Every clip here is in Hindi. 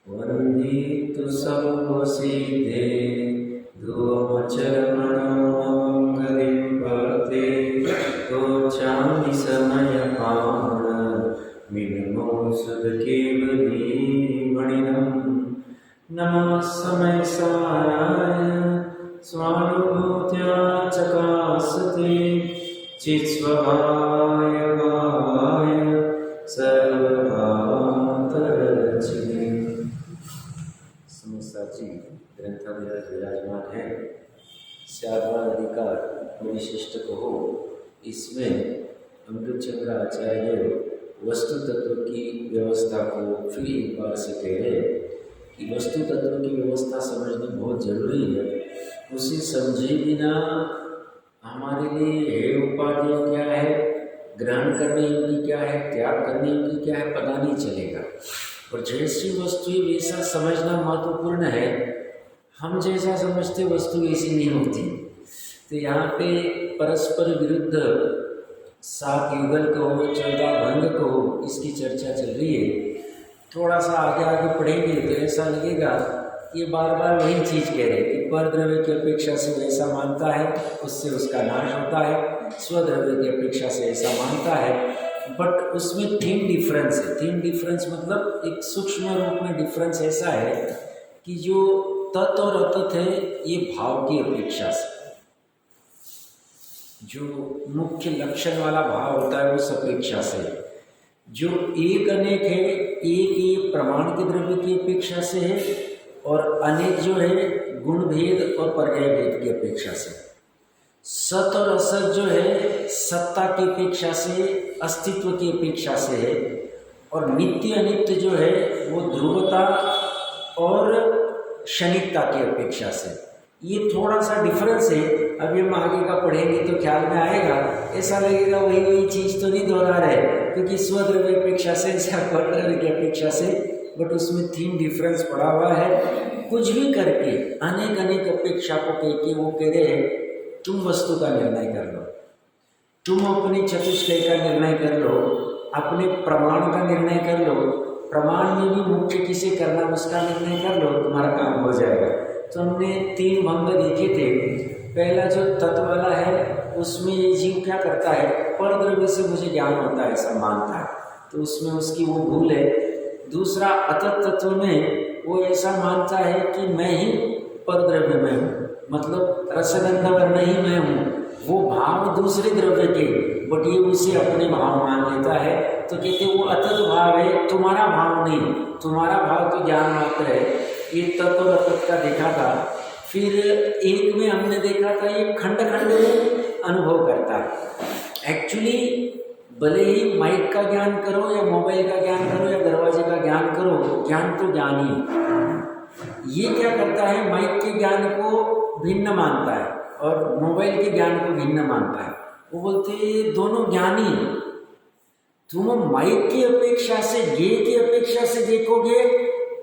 वन्दितु सर्वसिद्धे ध्रुवमचर्मणमङ्गलिं पते तोचामि समयपान मिनमो सुधकेवली मणिनं नमः समय साराय स्वानुभूत्या चकासते चित्स्वभावाय भावाय सर्वभावान्तरचिते। समस्ताजी ग्रंथालय विराजमान है। श्यामा नदी का विशिष्ट कहो, इसमें अमृतचंद्र आचार्य वस्तु तत्व की व्यवस्था को फिर एक बार से कह रहे कि वस्तु तत्व की व्यवस्था समझना बहुत जरूरी है। उसे समझे बिना हमारे लिए हेय उपाधियाँ क्या है, ग्रहण करने योग्य क्या है, त्याग करने योग्य क्या है, पता नहीं चलेगा। और जैसी वस्तु वैसा समझना महत्वपूर्ण है। हम जैसा समझते वस्तु वैसी नहीं होती। तो यहाँ पे परस्पर विरुद्ध 7 युगल कहो, 14 भंग कहो, इसकी चर्चा चल रही है। थोड़ा सा आगे आगे पढ़ेंगे तो ऐसा लगेगा कि बार बार वही चीज़ कह रहे कि पर द्रव्य की अपेक्षा से वैसा मानता है, उससे उसका नाश होता है। स्वद्रव्य की अपेक्षा से ऐसा मानता है, बट उसमें थीम डिफरेंस है। थीम डिफरेंस मतलब एक सूक्ष्म रूप में डिफरेंस ऐसा है कि जो तत् और अतत है ये भाव की अपेक्षा से, जो मुख्य लक्षण वाला भाव होता है उस अपेक्षा से, जो एक अनेक है एक ये प्रमाण के द्रव्य की अपेक्षा से है, और अनेक जो है गुण भेद और पर्याय भेद की अपेक्षा से। सत और असत जो है सत्ता की अपेक्षा से, अस्तित्व की अपेक्षा से है, और नित्य अनित्य जो है वो ध्रुवता और क्षणिकता की अपेक्षा से। ये थोड़ा सा डिफरेंस है। अभी हम आगे का पढ़ेंगे तो ख्याल में आएगा। ऐसा लगेगा वही चीज़ तो नहीं दोहरा रहे, क्योंकि स्वद्रव्य अपेक्षा से परद्रव्य की अपेक्षा से, बट उसमें थीम डिफरेंस पड़ा हुआ है। कुछ भी करके अनेक अनेक अपेक्षा को कह के वो कह रहे हैं तुम वस्तु का निर्णय कर लो, तुम अपनी चतुष्टय का निर्णय कर लो, अपने प्रमाण का निर्णय कर लो, प्रमाण में भी मुख्य किसे करना उसका निर्णय कर लो, तुम्हारा काम हो जाएगा। तो हमने 3 भंग देखे थे। पहला जो तत्व वाला है उसमें ये जीव क्या करता है, पर द्रव्य से मुझे ज्ञान होता है ऐसा मानता है, तो उसमें उसकी वो भूल है। दूसरा अतत तत्व में वो ऐसा मानता है कि मैं ही पर द्रव्य में हूँ, मतलब रसगंध वर्ण ही मैं हूँ। वो भाव दूसरे द्रव्य के, बट ये उसे अपने भाव मान लेता है। तो कहते वो अतत भाव है, तुम्हारा भाव नहीं, तुम्हारा भाव तो ज्ञान मात्र है। ये तत्व और अतत का देखा था। फिर एक में हमने देखा था ये खंड खंड अनुभव करता है। एक्चुअली भले ही माइक का ज्ञान करो या मोबाइल का ज्ञान करो या दरवाजे का ज्ञान करो, ज्ञान तो ज्ञान ही। ये क्या करता है, माइक के ज्ञान को भिन्न मानता है और मोबाइल के ज्ञान को भिन्न मानता है। वो बोलते हैं दोनों ज्ञानी। तुम माइक की अपेक्षा से, गे की अपेक्षा से देखोगे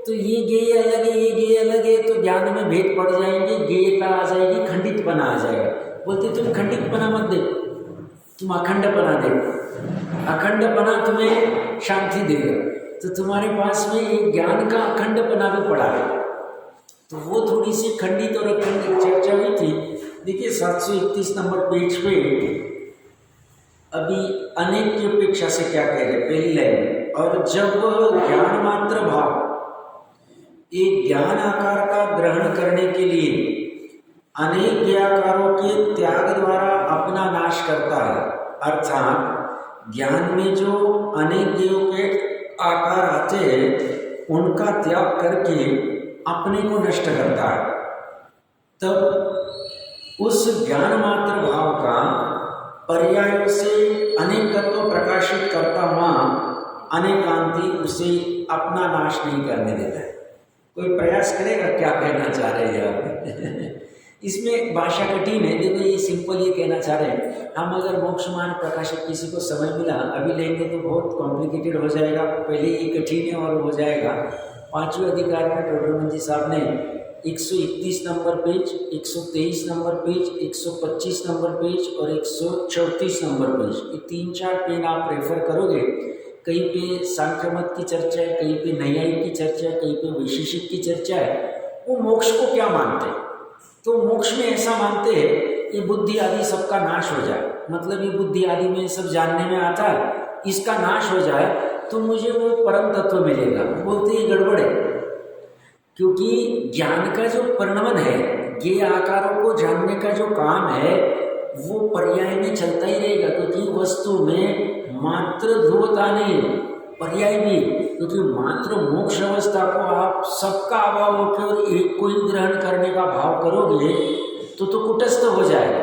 तो ये गे अलग है, ये गे अलग है, तो ज्ञान में भेद पड़ जाएंगे, गेयता आ जाएगी, खंडितपना आ जाएगा। बोलते तुम खंडितपना मत देखो, तुम अखंडपना देखो। अखंडपना तुम्हें शांति देगा। तो तुम्हारे पास में एक ज्ञान का अखंडपना भी पड़ा है। तो वो थोड़ी सी खंडित और अखंडित चर्चा हुई थी। देखिए 731 नंबर पेज पे अभी अनेक की अपेक्षा से क्या कह रहे, पहली लाइन, और जब ज्ञान मात्र भाव एक ज्ञान आकार का ग्रहण करने के लिए अनेक ज्ञाकारों के त्याग द्वारा अपना नाश करता है, अर्थात ज्ञान में जो अनेक ज्ञों के आकार आते हैं उनका त्याग करके अपने को नष्ट करता है, तब उस ज्ञान मात्र भाव का पर्यायों से अनेकत्व प्रकाशित करता हुआ अनेकांति उसे अपना नाश नहीं करने देता है। कोई प्रयास करेगा क्या कहना चाह रहे हैं आप? इसमें भाषा कठिन है। देखो ये सिंपल ये कहना चाह रहे हैं, हम अगर मोक्ष मार्ग प्रकाशक किसी को समझ मिला अभी लेंगे तो बहुत कॉम्प्लिकेटेड हो जाएगा। पहले ये कठिन है और हो जाएगा। 5वें अधिकार में टोडरमल जी साहब ने 131 number page, 123 number page, 125 number page और 134 नंबर पेज, ये 3-4 पेन आप रेफर करोगे कहीं पे सांख्य मत की चर्चा है, कहीं पे नैयायिक की चर्चा है, कहीं पे वैशेषिक की चर्चा है। वो मोक्ष को क्या मानते हैं? तो मोक्ष में ऐसा मानते हैं ये बुद्धि आदि सबका नाश हो जाए, मतलब ये बुद्धि आदि में सब जानने में आता है, इसका नाश हो जाए तो मुझे वो परम तत्व मिलेगा। बोलते ये गड़बड़ है, क्योंकि ज्ञान का जो परिणमन है, ये आकारों को जानने का जो काम है वो पर्याय में चलता ही रहेगा, क्योंकि वस्तु में मात्र ध्रुवता नहीं, पर्याय भी, क्योंकि मात्र मोक्ष अवस्था को आप सबका अभाव होकर एक को ही ग्रहण करने का भाव करोगे तो कुटस्थ हो जाएगा,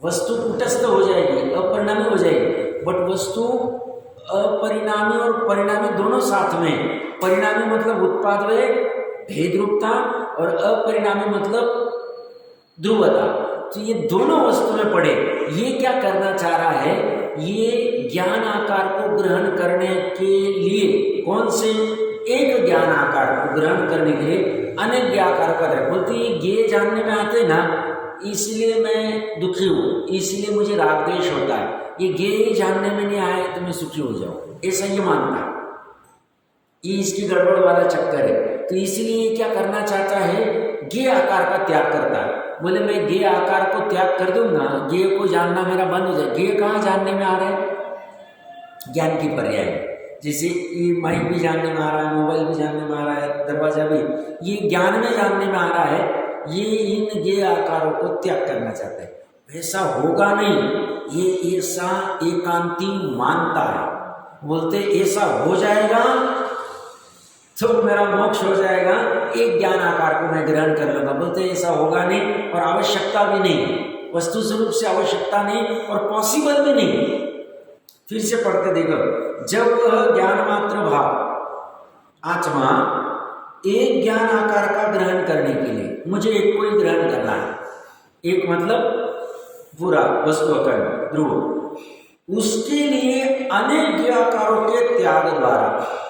वस्तु कुटस्थ हो जाएगी, अपरिणामी हो जाएगी। बट वस्तु अपरिणामी और परिणामी दोनों साथ में, परिणामी मतलब उत्पादवय भेद रूपता और अपरिणामी मतलब ध्रुवता, तो ये दोनों वस्तु में पड़े। ये क्या करना चाह रहा है, ये ज्ञान आकार को ग्रहण करने के लिए, कौन से एक ज्ञान आकार को ग्रहण करने के लिए अनेक ज्ञान आकार का, बोलते ये ज्ञेय जानने में आते ना, इसलिए मैं दुखी हूँ, इसलिए मुझे राग द्वेष होता है, ये ज्ञेय जानने में नहीं आए तो मैं सुखी हो जाऊँ, ऐसा ये मानता है। ये इसकी गड़बड़ वाला चक्कर है। तो इसलिए क्या करना चाहता है, ज्ञेय आकार का त्याग करता है। बोले मैं ज्ञेय आकार को त्याग कर दूंगा, ज्ञेय को जानना मेरा बंद हो जाए। ज्ञेय कहाँ जानने में आ रहा है? ज्ञान की पर्याय, जैसे ये माइक भी जानने में आ रहा है, मोबाइल भी जानने में आ रहा है, दरवाजा भी, ये ज्ञान में जानने में आ रहा है। ये इन ज्ञेय आकारों को त्याग करना चाहता है। वैसा होगा नहीं, ये ऐसा एकांती मानता है। बोलते ऐसा हो जाएगा तो मेरा मोक्ष हो जाएगा, एक ज्ञान आकार को मैं ग्रहण कर लूंगा। बोलते ऐसा होगा नहीं और आवश्यकता भी नहीं, वस्तु स्वरूप से आवश्यकता नहीं और पॉसिबल भी नहीं। फिर से पढ़ते देखो, जब वह ज्ञान मात्र भाव आत्मा एक ज्ञान आकार का ग्रहण करने के लिए, मुझे एक को ही ग्रहण करना है, एक मतलब पूरा वस्तु अखंड ध्रुव, उसके लिए अनेक ज्ञेय आकारों के त्याग द्वारा,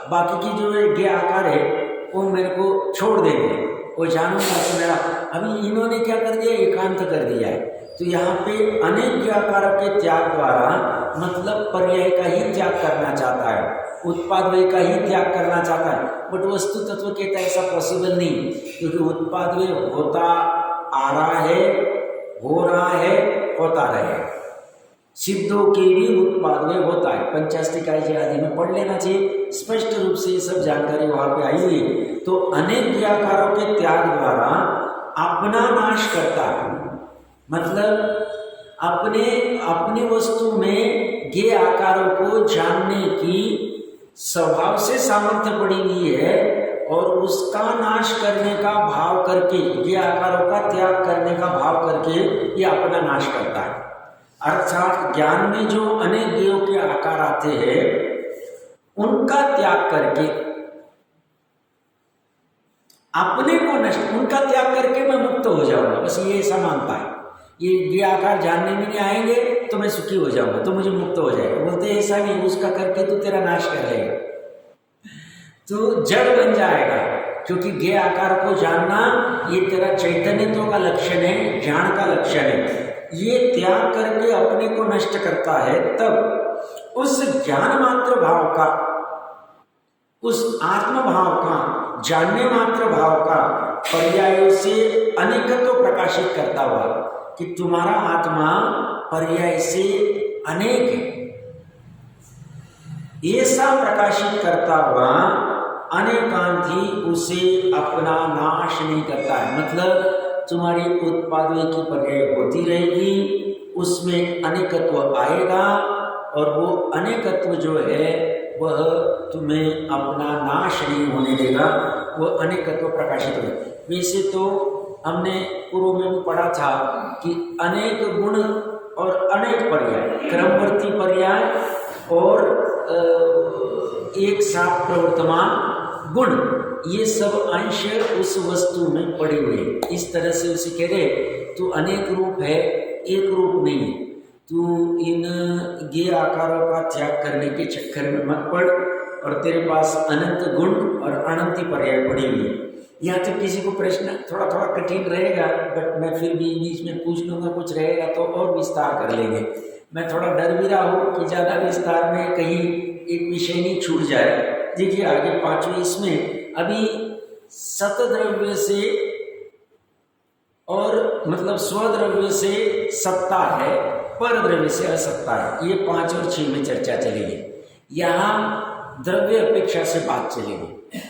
बाकी की जो ज्ञेय आकार है वो मेरे को छोड़ देंगे, वो जानूंगा तो मेरा, अभी इन्होंने क्या कर दिया, एकांत कर दिया है। तो यहाँ पे अनेक ज्ञेय आकारों के त्याग द्वारा मतलब पर्याय का ही त्याग करना चाहता है, उत्पादवय का ही त्याग करना चाहता है। बट वस्तु तत्व कहता है ऐसा पॉसिबल नहीं, क्योंकि उत्पादवय होता आ रहा है, हो रहा है, होता रहे, सिद्धों के भी उत्पादवय होता है। पंचाष्टिकाय आदि में पढ़ लेना चाहिए, स्पष्ट रूप से ये सब जानकारी वहां पे आई हुई। तो अनेक ज्ञाकारों के त्याग द्वारा अपना नाश करता है, मतलब अपनी वस्तु में ज्ञेय आकारों को जानने की स्वभाव से सामर्थ्य पड़ी हुई है और उसका नाश करने का भाव करके, ज्ञेय आकारों का त्याग करने का भाव करके ये अपना नाश करता है। अर्थात ज्ञान में जो अनेक ज्ञेयों के आकार आते हैं उनका त्याग करके, अपने को नष्ट, उनका त्याग करके मैं मुक्त हो जाऊंगा, बस ये ऐसा मानता है। ये ज्ञेय आकार जानने में नहीं आएंगे तो मैं सुखी हो जाऊंगा, तो मुझे मुक्त हो जाएगा। बोलते ऐसा नहीं, उसका करके तो तेरा नाश कर देगा, तो जड़ बन जाएगा, क्योंकि ज्ञेय आकार को जानना ये तेरा चैतन्यत्व का लक्षण है, ज्ञान का लक्षण है। ये त्याग करके अपने को नष्ट करता है, तब उस ज्ञान मात्र भाव का, उस आत्म भाव का, जानने मात्र भाव का पर्यायों से अनेकत्व प्रकाशित करता हुआ कि तुम्हारा आत्मा पर्याय से अनेक है, ऐसा प्रकाशित करता हुआ अनेकांती उसे अपना नाश नहीं करता है। मतलब तुम्हारी उत्पादों की पर्याय होती रहेगी, उसमें अनेकत्व आएगा और वो अनेकत्व जो है वह तुम्हें अपना नाश नहीं होने देगा, वो अनेकत्व प्रकाशित होगा। वैसे तो हमने पूर्व में भी पढ़ा था कि अनेक गुण और अनेक पर्याय, क्रमवर्ती पर्याय और एक साथ प्रवर्तमान गुण, ये सब अंश उस वस्तु में पड़े हुए हैं। इस तरह से उसे कह रहे तू अनेक रूप है, एक रूप नहीं है। तू इन ज्ञेय आकारों का त्याग करने के चक्कर में मत पड़ और तेरे पास अनंत गुण और अनंत पर्याय पड़ी हुई है। यहाँ तक किसी को प्रश्न थोड़ा थोड़ा कठिन रहेगा, बट मैं फिर भी बीच में पूछ लूँगा, कुछ रहेगा तो और विस्तार कर लेंगे। मैं थोड़ा डर भी रहा हूँ कि ज़्यादा विस्तार में कहीं एक विषय नहीं छूट जाए। देखिए आगे पांचवें इसमें अभी सतद्रव्य से और मतलब स्वद्रव्य से सत्ता है, पर द्रव्य से असत्ता है। ये 5 और 6 में चर्चा चलेगी। यहाँ द्रव्य अपेक्षा से बात चलेगी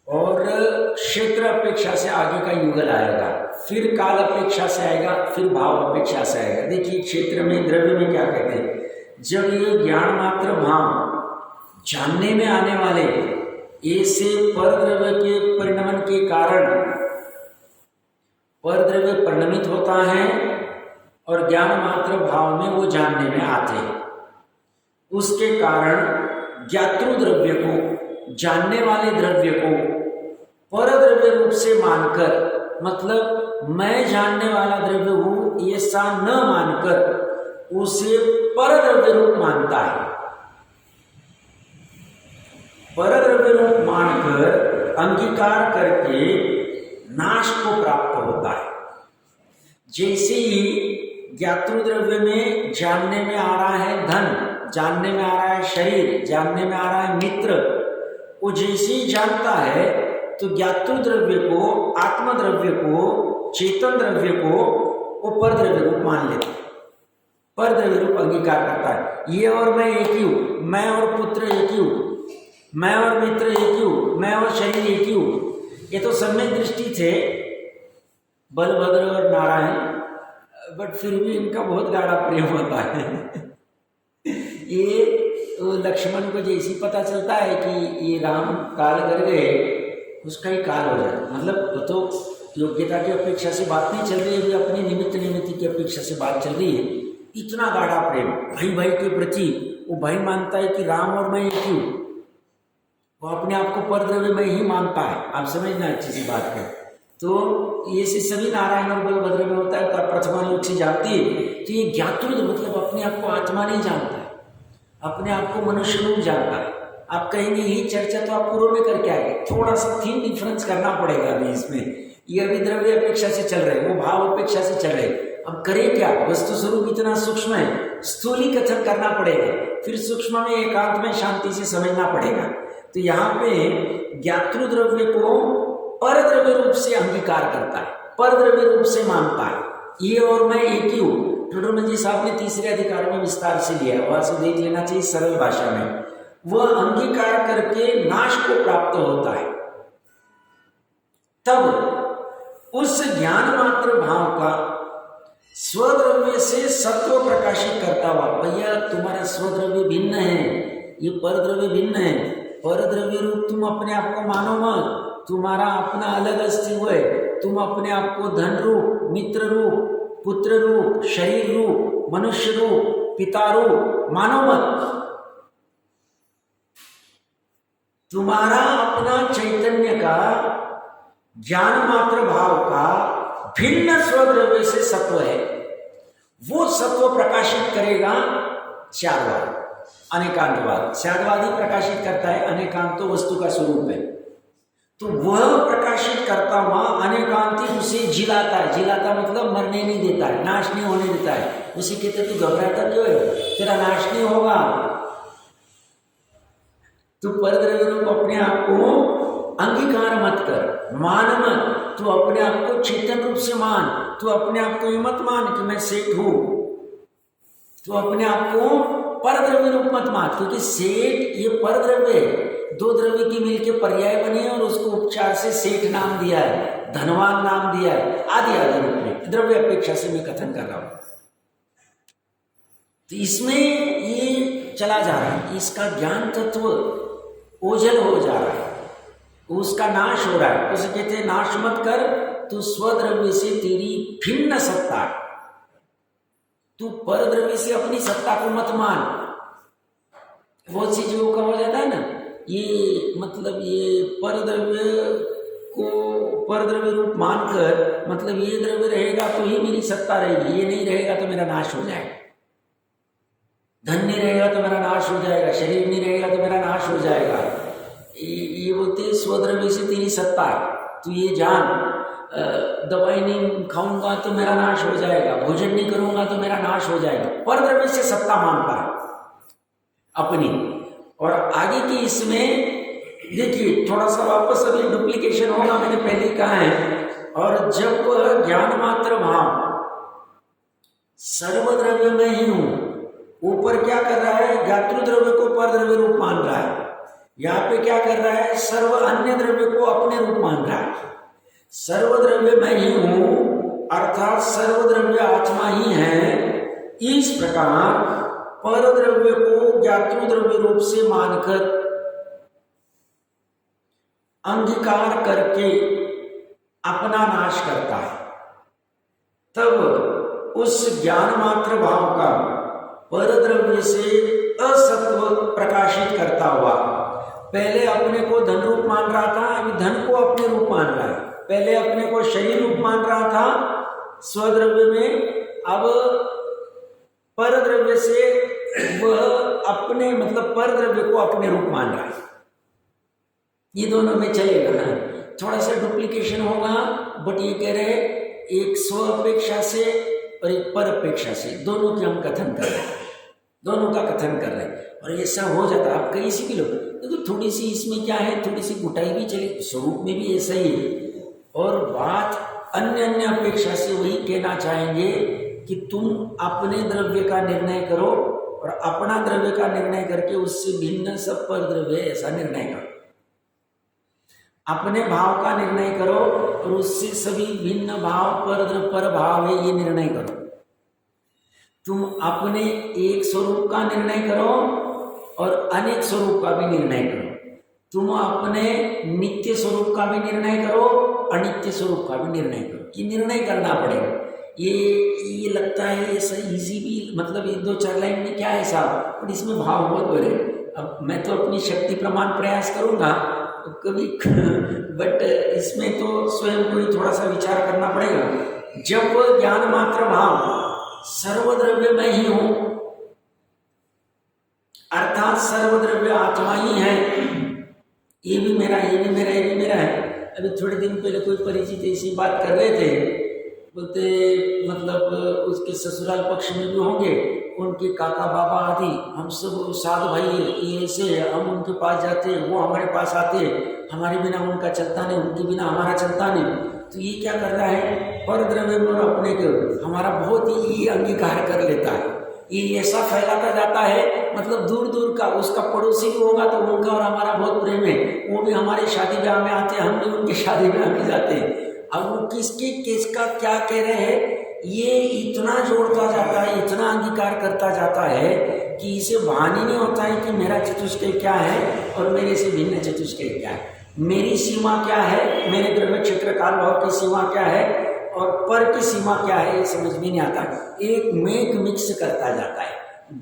और क्षेत्र अपेक्षा से आगे का युगल आएगा, फिर काल अपेक्षा से आएगा, फिर भाव अपेक्षा से आएगा। देखिए क्षेत्र में द्रव्य में क्या कहते हैं, जब ये ज्ञान मात्र भाव जानने में आने वाले ऐसे पर द्रव्य के परिणमन के कारण पर द्रव्य परिणमित होता है और ज्ञान मात्र भाव में वो जानने में आते हैं। उसके कारण ज्ञातृ द्रव्य को, जानने वाले द्रव्य को पर द्रव्य रूप से मानकर, मतलब मैं जानने वाला द्रव्य हूं ऐसा न मानकर उसे पर द्रव्य रूप मानता है। पर द्रव्य रूप मानकर अंगीकार करके नाश को प्राप्त होता है। जैसे ही ज्ञातृ द्रव्य में जानने में आ रहा है धन, जानने में आ रहा है शरीर, जानने में आ रहा है मित्र, वो जैसे ही जानता है तो ज्ञातृ द्रव्य को, आत्म द्रव्य को, चेतन द्रव्य को वो पर द्रव्य रूप मान लेता है, पर द्रव्य रूप अंगीकार करता है। ये और मैं एक ही हूं, मैं और पुत्र एक ही हूं, मैं और मित्र एक ही हूं, मैं और शरीर एक ही हूं। ये तो सम्यक दृष्टि थे बलभद्र और नारायण, बट फिर भी इनका बहुत गाढ़ा प्रेम होता है। ये तो लक्ष्मण को जैसे पता चलता है कि ये राम काल कर गए, उसका ही काल हो जाता है। मतलब तो योग्यता की अपेक्षा से बात नहीं चल रही है, अपनी निमित्त निमित्ति की अपेक्षा से बात चल रही है। इतना गाढ़ा प्रेम भाई भाई के प्रति, वो भाई मानता है कि राम और मैं एक ही हूँ, वो अपने आप को पर द्रव्य में ही मानता है। आप समझना अच्छी सी बात है। तो ये से सभी नारायण और बलभद्र में होता है, प्रथमालोक से जानती है। तो ये ज्ञातृ मतलब अपने आप को आत्मा नहीं जानता है, अपने आप को मनुष्य रूप जानता है। आप कहेंगे यही चर्चा तो आप पूर्व में करके आएंगे, थोड़ा सा थीम डिफरेंस करना पड़ेगा अभी इसमें। ये अभी द्रव्य अपेक्षा से चल रहे, वो भाव अपेक्षा से चल रहे। अब करें क्या, वस्तु स्वरूप इतना सूक्ष्म है, स्थूलीकथन करना पड़ेगा, फिर सूक्ष्म में एकांत में शांति से समझना पड़ेगा। तो यहाँ पे ज्ञातृ द्रव्य को पर द्रव्य रूप से अंगीकार करता है, पर द्रव्य रूप से मानता है। ये और मैं एक ही हूँ। टोडरमल जी साहब ने तीसरे अधिकार में विस्तार से लिया, वहां से देख लेना चाहिए सरल भाषा में। वह अंगीकार करके नाश को प्राप्त होता है। तब उस ज्ञान मात्र भाव का स्वद्रव्य से सत्व प्रकाशित करता हुआ, भैया तुम्हारा स्वद्रव्य भिन्न है, ये परद्रव्य भिन्न है, परद्रव्य रूप तुम अपने आप को मानो मत, तुम्हारा अपना अलग अस्तित्व है। तुम अपने आप को धन रूप, मित्र रूप, पुत्र रूप, शरीर रूप, मनुष्य रूप, पिता रूप मानो मत। तुम्हारा अपना चैतन्य का, ज्ञान मात्र भाव का भिन्न स्वद्रव्य से सत्व है। वो सत्व प्रकाशित करेगा स्यादवाद, अनेकांतवाद। स्यादवादी प्रकाशित करता है अनेकांत तो वस्तु का स्वरूप है, तो वह प्रकाशित करता हुआ अनेकांती उसे जिलाता है। जिलाता मतलब मरने नहीं देता है, नाश नहीं होने देता है। उसे कहते तू घबराता क्यों है, तेरा नाश नहीं होगा। तू परद्रव्य रूप अपने आप को अंगीकार मत कर, मान मत। तू अपने आप को चेतन रूप से मान। तू अपने आप को ये मत मान कि मैं सेठ हूं। तू अपने आप को परद्रव्य रूप मत मान, क्योंकि सेठ ये परद्रव्य है। दो द्रव्य की मिलके पर्याय बनी है और उसको उपचार से सेठ नाम दिया है, धनवान नाम दिया है, आदि आदि रूप में द्रव्य अपेक्षा से मैं कथन कर रहा हूं। तो इसमें ये चला जा रहा है, इसका ज्ञान तत्व ओझल हो जा रहा है, उसका नाश हो रहा है। उसे कहते हैं नाश मत कर, तू स्वद्रव्य से तेरी भिन्न सत्ता, तू परद्रव्य से अपनी सत्ता को मत मान। बहुत सी जीवों का हो जाता है ना, ये मतलब ये परद्रव्य को परद्रव्य रूप मानकर, मतलब ये द्रव्य रहेगा तो ही मेरी सत्ता रहेगी, ये नहीं रहेगा तो मेरा नाश हो जाएगा। धन नहीं रहेगा तो मेरा नाश हो जाएगा, शरीर नहीं रहेगा तो मेरा नाश हो जाएगा। ये बोलते स्वद्रव्य से तेरी सत्ता है, तू ये जान। दवाई नहीं खाऊंगा तो मेरा नाश हो जाएगा, भोजन नहीं करूंगा तो मेरा नाश हो जाएगा। परद्रव्य से सत्ता मानता है अपनी, और आगे की इसमें देखिए थोड़ा सा वापस अभी डुप्लीकेशन होगा, मैंने पहले ही कहा है। और जब वह ज्ञान मात्र भाव सर्वद्रव्य में ही हूं, ऊपर क्या कर रहा है, ज्ञातृ द्रव्य को पर द्रव्य रूप मान रहा है, यहाँ पे क्या कर रहा है, सर्व अन्य द्रव्य को अपने रूप मान रहा है। सर्वद्रव्य में ही हूं अर्थात सर्वद्रव्य आत्मा ही है। इस प्रकार पर द्रव्य को ज्ञातृ द्रव्य रूप से मानकर अंगीकार करके अपना नाश करता है, तब उस ज्ञान मात्र भाव का पर द्रव्य से असत्व प्रकाशित करता हुआ, पहले अपने को धन रूप मान रहा था, अभी धन को अपने रूप मान रहा है। पहले अपने को शरीर रूप मान रहा था स्वद्रव्य में, अब पर द्रव्य से वह अपने मतलब पर द्रव्य को अपने रूप मान रहा है। ये दोनों में चलेगा ना, थोड़ा सा डुप्लीकेशन होगा, बट ये कह रहे एक स्व अपेक्षा से और एक पर अपेक्षा से, दोनों की हम कथन कर रहे हैं, दोनों का कथन कर रहे हैं। और ऐसा हो जाता है, आप कहीं सी भी लो तो थोड़ी सी इसमें क्या है, थोड़ी सी गुटाई भी चले, स्वरूप में भी ऐसा ही है। और बात अन्य अन्य अपेक्षा से वही कहना चाहेंगे कि तुम अपने द्रव्य का निर्णय करो और अपना द्रव्य का निर्णय करके उससे भिन्न सब पर द्रव्य ऐसा निर्णय करो। अपने भाव का निर्णय करो और उससे सभी भिन्न भाव पर भाव है ये निर्णय करो। तुम अपने एक स्वरूप का निर्णय करो और अनेक स्वरूप का भी निर्णय करो। तुम अपने नित्य स्वरूप का भी निर्णय करो, अनित्य स्वरूप का भी निर्णय करो। ये निर्णय करना पड़ेगा। ये लगता है ऐसा इजी भी, मतलब एक दो चार लाइन में क्या है साहब, और इसमें भाव बहुत बड़े। अब मैं तो अपनी शक्ति प्रमाण प्रयास करूंगा कभी बट इसमें तो स्वयं को ही थोड़ा सा विचार करना पड़ेगा। जब ज्ञान मात्र भाव सर्वद्रव्य में ही हूं अर्थात सर्वद्रव्य आत्मा ही है, ये भी मेरा, ये भी मेरा, ये भी मेरा है। अभी थोड़े दिन पहले कोई परिचित ऐसी बात कर रहे थे, बोलते मतलब उसके ससुराल पक्ष में भी होंगे, उनके काका बाबा आदि, हम सब साधु भाई ये ऐसे, हम उनके पास जाते, वो हमारे पास आते, हमारे बिना उनका चलता नहीं, उनके बिना हमारा चलता नहीं। तो ये क्या कर रहा है, पर द्रव्य में अपने को हमारा बहुत ही अंगीकार कर लेता है। ये ऐसा फैलाता जाता है, मतलब दूर दूर का उसका पड़ोसी भी होगा तो उनका और हमारा बहुत प्रेम है, वो भी हमारे शादी ब्याह में आते, हम भी उनके शादी ब्याह में जाते हैं। अब वो किसके किसका क्या कह रहे हैं, ये इतना जोड़ता जाता है, इतना अंगीकार करता जाता है कि इसे भान ही नहीं होता है कि मेरा चतुष्टय क्या है और मेरे से भिन्न चतुष्टय क्या है, मेरी सीमा क्या है, मेरे द्रव्य क्षेत्र काल भाव की सीमा क्या है और पर की सीमा क्या है, ये समझ में नहीं आता। एक मेक मिक्स करता जाता है,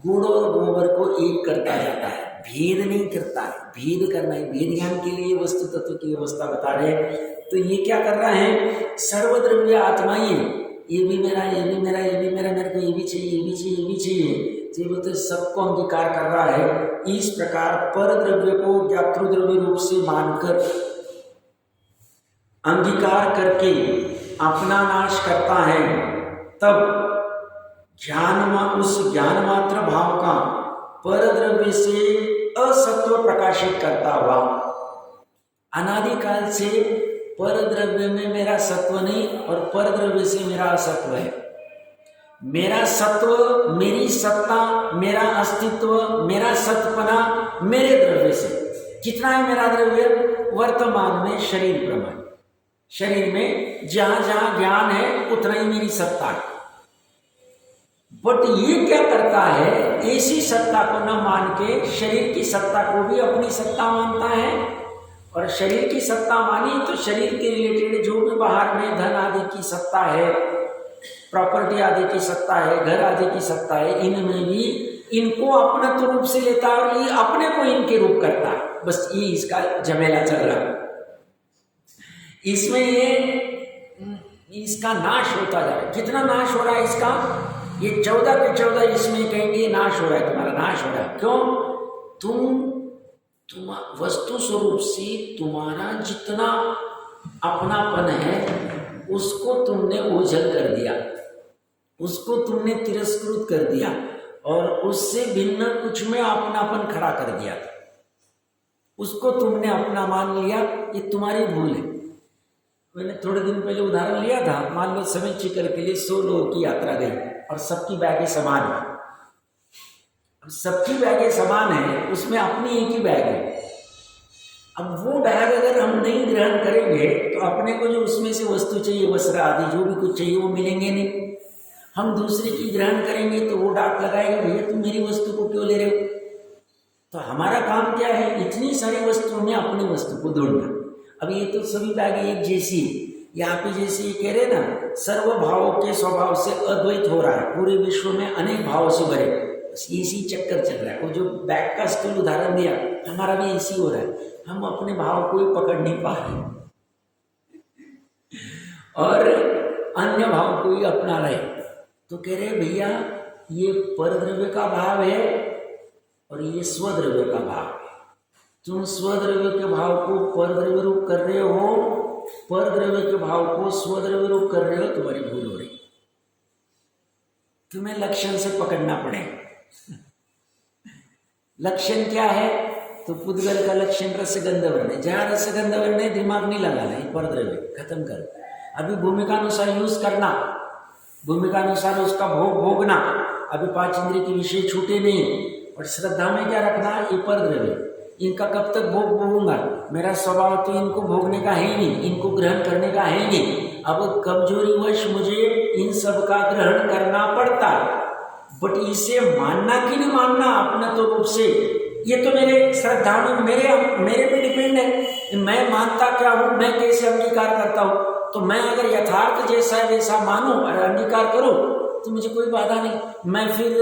गुड़ और गोबर को एक करता जाता है, भेद नहीं करता है। भेद करना है, भेद ज्ञान के लिए वस्तु तत्व की व्यवस्था बता रहे हैं। तो ये क्या कर रहा है, सर्वद्रव्य आत्मा ही है, ये भी मेरा, ये भी मेरा, ये भी मेरा, मेरे को ये भी चाहिए, ये भी चाहिए, ये भी चाहिए, तो बोलते सबको अंगीकार कर रहा है। इस प्रकार पर द्रव्य को ज्ञातृ द्रव्य रूप से मानकर अंगीकार करके अपना नाश करता है, तब उस ज्ञान मात्र भाव का पर द्रव्य से असत्व प्रकाशित करता हुआ, अनादिकाल से पर द्रव्य में मेरा सत्व नहीं और पर द्रव्य से मेरा असत्व है। मेरा सत्व, मेरी सत्ता, मेरा अस्तित्व, मेरा सत्पना मेरे द्रव्य से। कितना है मेरा द्रव्य, वर्तमान में शरीर प्रमाण, शरीर में जहां जहां ज्ञान है उतना ही मेरी सत्ता है। बट ये क्या करता है, ऐसी सत्ता को न मान के शरीर की सत्ता को भी अपनी सत्ता मानता है, और शरीर की सत्ता मानी तो शरीर के रिलेटेड जो भी बाहर में धन आदि की सत्ता है, प्रॉपर्टी आदि की सत्ता है, घर आदि की सत्ता है, इनमें भी इनको अपने रूप से लेता है और ये अपने को इनके रूप करता है। बस ये इसका झमेला चल रहा है। इसमें ये इसका नाश होता जा रहा है। कितना नाश हो रहा है इसका, ये 14 के 14 इसमें कहेंगे नाश हो रहा है, तुम्हारा नाश हो रहा है। क्यों, तुम वस्तु स्वरूप से तुम्हारा जितना अपनापन है उसको तुमने ओझल कर दिया, उसको तुमने तिरस्कृत कर दिया और उससे भिन्न कुछ में अपनापन खड़ा कर दिया था। उसको तुमने अपना मान लिया, ये तुम्हारी भूल है। मैंने थोड़े दिन पहले उदाहरण लिया था, मान लो समय चिकल के लिए 100 लोगों की यात्रा गई और सबकी बैगें समान है। अब सबकी बैगें समान है, उसमें अपनी एक ही बैग है। अब वो बैग अगर हम नहीं ग्रहण करेंगे तो अपने को जो उसमें से वस्तु चाहिए, वस्त्र आदि जो भी कुछ चाहिए, वो मिलेंगे नहीं। हम दूसरे की ग्रहण करेंगे तो वो डांट लगाएगा, भैया तुम मेरी वस्तु को क्यों ले रहे हो। तो हमारा काम क्या है, इतनी सारी वस्तुओं में अपनी वस्तु को ढूंढना। अब ये तो सभी बैगें एक जैसी, यहाँ पे जैसे ये कह रहे ना, सर्व भावों के स्वभाव से अद्वैत हो रहा है, पूरे विश्व में अनेक भावों से भरे, इसी चक्कर चल रहा है। वो जो बैग का स्थूल उदाहरण दिया, हमारा भी इसी हो रहा है। हम अपने भाव को ही पकड़ नहीं पा रहे और अन्य भाव को ही अपना रहे। तो कह रहे भैया ये परद्रव्य का भाव है और ये स्वद्रव्य का भाव है। तुम स्वद्रव्य के भाव को परद्रव्य रूप कर रहे हो, परद्रव्य के भाव को स्वद्रव्य रूप कर रहे हो, तुम्हारी भूल हो रही। तुम्हें लक्षण से पकड़ना पड़ेगा। लक्षण क्या है, तो पुद्गल का लक्षण रसगंध वर्ण। जहां रसगंध वर्ण है दिमाग नहीं लगाना, ये परद्रव्य खत्म कर। अभी भूमिका अनुसार यूज करना, भूमिका अनुसार उसका भोग भोगना। अभी 5 इंद्रिय के विषय छूटे नहीं। और श्रद्धा में क्या रखना, ये परद्रव्य, इनका कब तक भोग भोगूंगा, मेरा स्वभाव तो इनको भोगने का है ही नहीं, इनको ग्रहण करने का है ही नहीं। अब कमजोरीवश मुझे इन सब का ग्रहण करना पड़ता, बट इसे मानना कि नहीं मानना अपना तो रूप से, ये तो मेरे श्रद्धा में मेरे पे डिपेंड है। मैं मानता क्या हूँ, मैं कैसे अंगीकार करता हूँ। तो मैं अगर यथार्थ जैसा है वैसा मानूं और अंगीकार करूं तो मुझे कोई बाधा नहीं। मैं फिर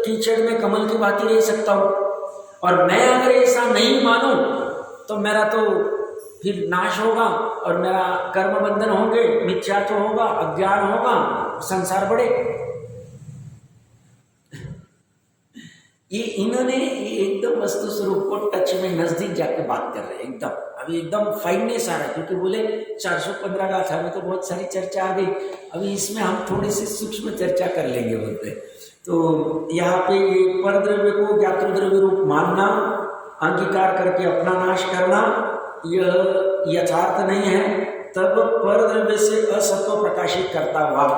कीचड़ में कमल की भांति रह सकता हूँ। और मैं अगर ऐसा नहीं मानूं तो मेरा तो फिर नाश होगा और मेरा कर्म बंधन होंगे, मिथ्यात्व होगा, अज्ञान होगा, संसार बढ़े। ये इन्होंने एकदम वस्तु स्वरूप को टच में नजदीक जाके बात कर रहे हैं एकदम। अभी एकदम फाइननेस आ रहा है, क्योंकि बोले 415 गाथा में तो बहुत सारी चर्चा आ गई। अभी इसमें हम थोड़ी सी सूक्ष्म चर्चा कर लेंगे बोलते। तो यहाँ पे ये परद्रव्य को ज्ञातृद्रव्य रूप मानना, अंगीकार करके अपना नाश करना, यह यथार्थ नहीं है। तब परद्रव्य से असत्व प्रकाशित करता हुआ,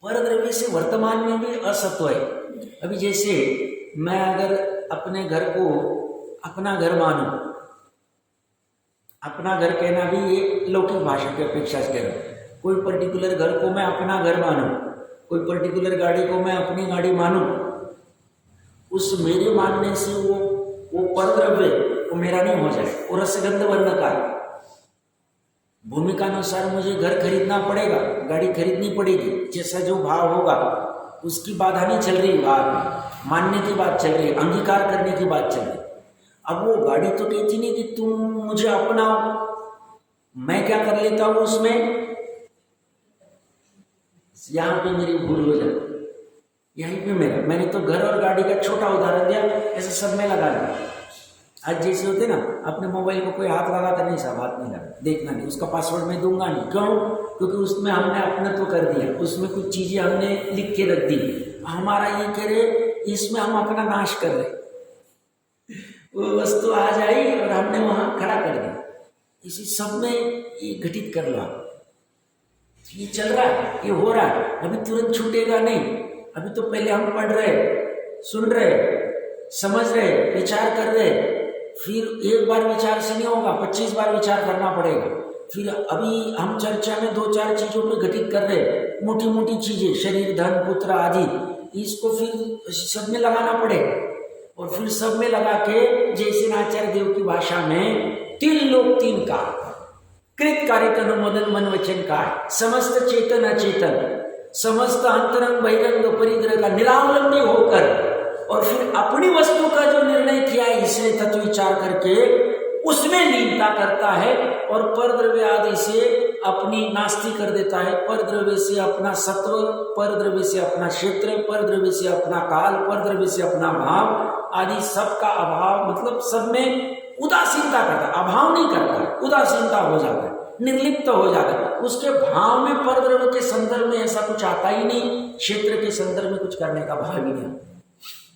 परद्रव्य से वर्तमान में भी असत्व है। अभी जैसे मैं अगर अपने घर को अपना घर मानूं, अपना घर कहना भी ये लौकिक भाषा की अपेक्षा से कह रहा हूं। कोई पर्टिकुलर घर को मैं अपना घर मानूं, कोई पर्टिकुलर गाड़ी को मैं अपनी गाड़ी मानूं, उस मेरे मानने से वो परद्रव्य वो मेरा नहीं हो जाए। वो रसगंध वर्ण का भूमिका अनुसार मुझे घर खरीदना पड़ेगा, गाड़ी खरीदनी पड़ेगी, जैसा जो भाव होगा उसकी बाधा नहीं चल रही, बात मानने की बात चल रही, अंगीकार करने की बात चल रही। अब वो गाड़ी तो कहती नहीं कि तुम मुझे अपनाओ, मैं क्या कर लेता हूं उसमें, यहां पे मेरी भूल हो जाती, यहीं पे मैंने तो घर और गाड़ी का छोटा उदाहरण दिया, ऐसे सब में लगा दिया। आज जैसे होते ना, अपने मोबाइल को कोई हाथ लगाता नहीं, सब हाथ नहीं लगा, देखना नहीं, उसका पासवर्ड मैं दूंगा नहीं। क्यों? क्योंकि उसमें हमने अपनत्व कर दिया, उसमें कुछ चीजें हमने लिख के रख दी। हमारा ये कह रहे इसमें हम अपना नाश कर रहे, वो वस्तु आ जाए और हमने वहां खड़ा कर दिया। इसी सब में ये घटित कर लो, ये चल रहा है, ये हो रहा है, अभी तुरंत छूटेगा नहीं। अभी तो पहले हम पढ़ रहे, सुन रहे, समझ रहे, विचार कर रहे, फिर एक बार विचार से नहीं होगा, 25 बार विचार करना पड़ेगा। फिर अभी हम चर्चा में 2-4 चीजों पे घटित कर रहे, मोटी मोटी चीजें, शरीर, धन, पुत्र आदि, इसको फिर सब में लगाना पड़ेगा। और फिर सब में लगा के, जैसे आचार्य देव की भाषा में 3 लोक 3 काल, कृत कार्य अनुमोदन मन वचन काल, समस्त चेतन अचेतन, समस्त अंतरंग बहिरंग परिग्रह का निरावलंबी होकर, और फिर अपनी वस्तु का जो निर्णय किया है इसे तत्व विचार करके उसमें लीनता करता है, और परद्रव्य आदि से अपनी नास्ति कर देता है। परद्रव्य से अपना सत्व, परद्रव्य से अपना क्षेत्र, परद्रव्य से अपना काल, परद्रव्य से अपना भाव आदि सबका अभाव, मतलब सब में उदासीनता करता है, अभाव नहीं करता, उदासीनता हो जाता है, निर्लिप्त हो जाता है। उसके भाव में परद्रव्य के संदर्भ में ऐसा कुछ आता ही नहीं, क्षेत्र के संदर्भ में कुछ करने का भाव ही नहीं।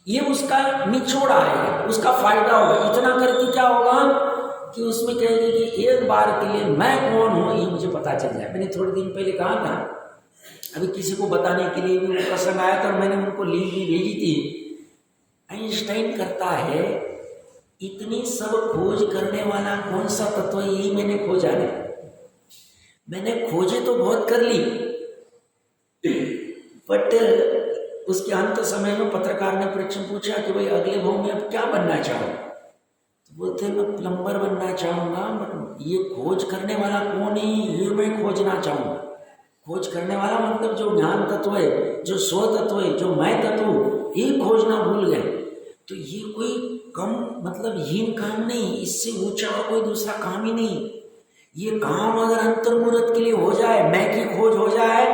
ये उसका निचोड़ा है, उसका फायदा होगा। इतना करके क्या कि उसमें कहेंगे कि एक बार के लिए मैं कौन हूँ ये मुझे पता चल जाए। मैंने थोड़े दिन पहले कहा था, अभी किसी को बताने के लिए भी वो प्रसंग आया था और मैंने उनको लिंक भी भेजी थी। आइंस्टाइन करता है, इतनी सब खोज करने वाला कौन सा तत्व है, यही मैंने खोजा नहीं। मैंने खोजे तो बहुत कर ली, बट उसके अंत समय में पत्रकार ने प्रश्न पूछा कि भाई अगले भाव में अब क्या बनना चाहो? तो बोलते मैं प्लम्बर बनना चाहूँगा, बट ये खोज करने वाला कौन है ये मैं खोजना चाहूँगा। खोज करने वाला मतलब जो ज्ञान तत्व है, जो स्व तत्व है, जो मैं तत्व, ये खोजना भूल गए। तो ये कोई कम मतलब हीन काम नहीं, इससे ऊंचा और कोई दूसरा काम ही नहीं। ये काम अगर अंतर्मुहूर्त के लिए हो जाए, मैं की खोज हो जाए,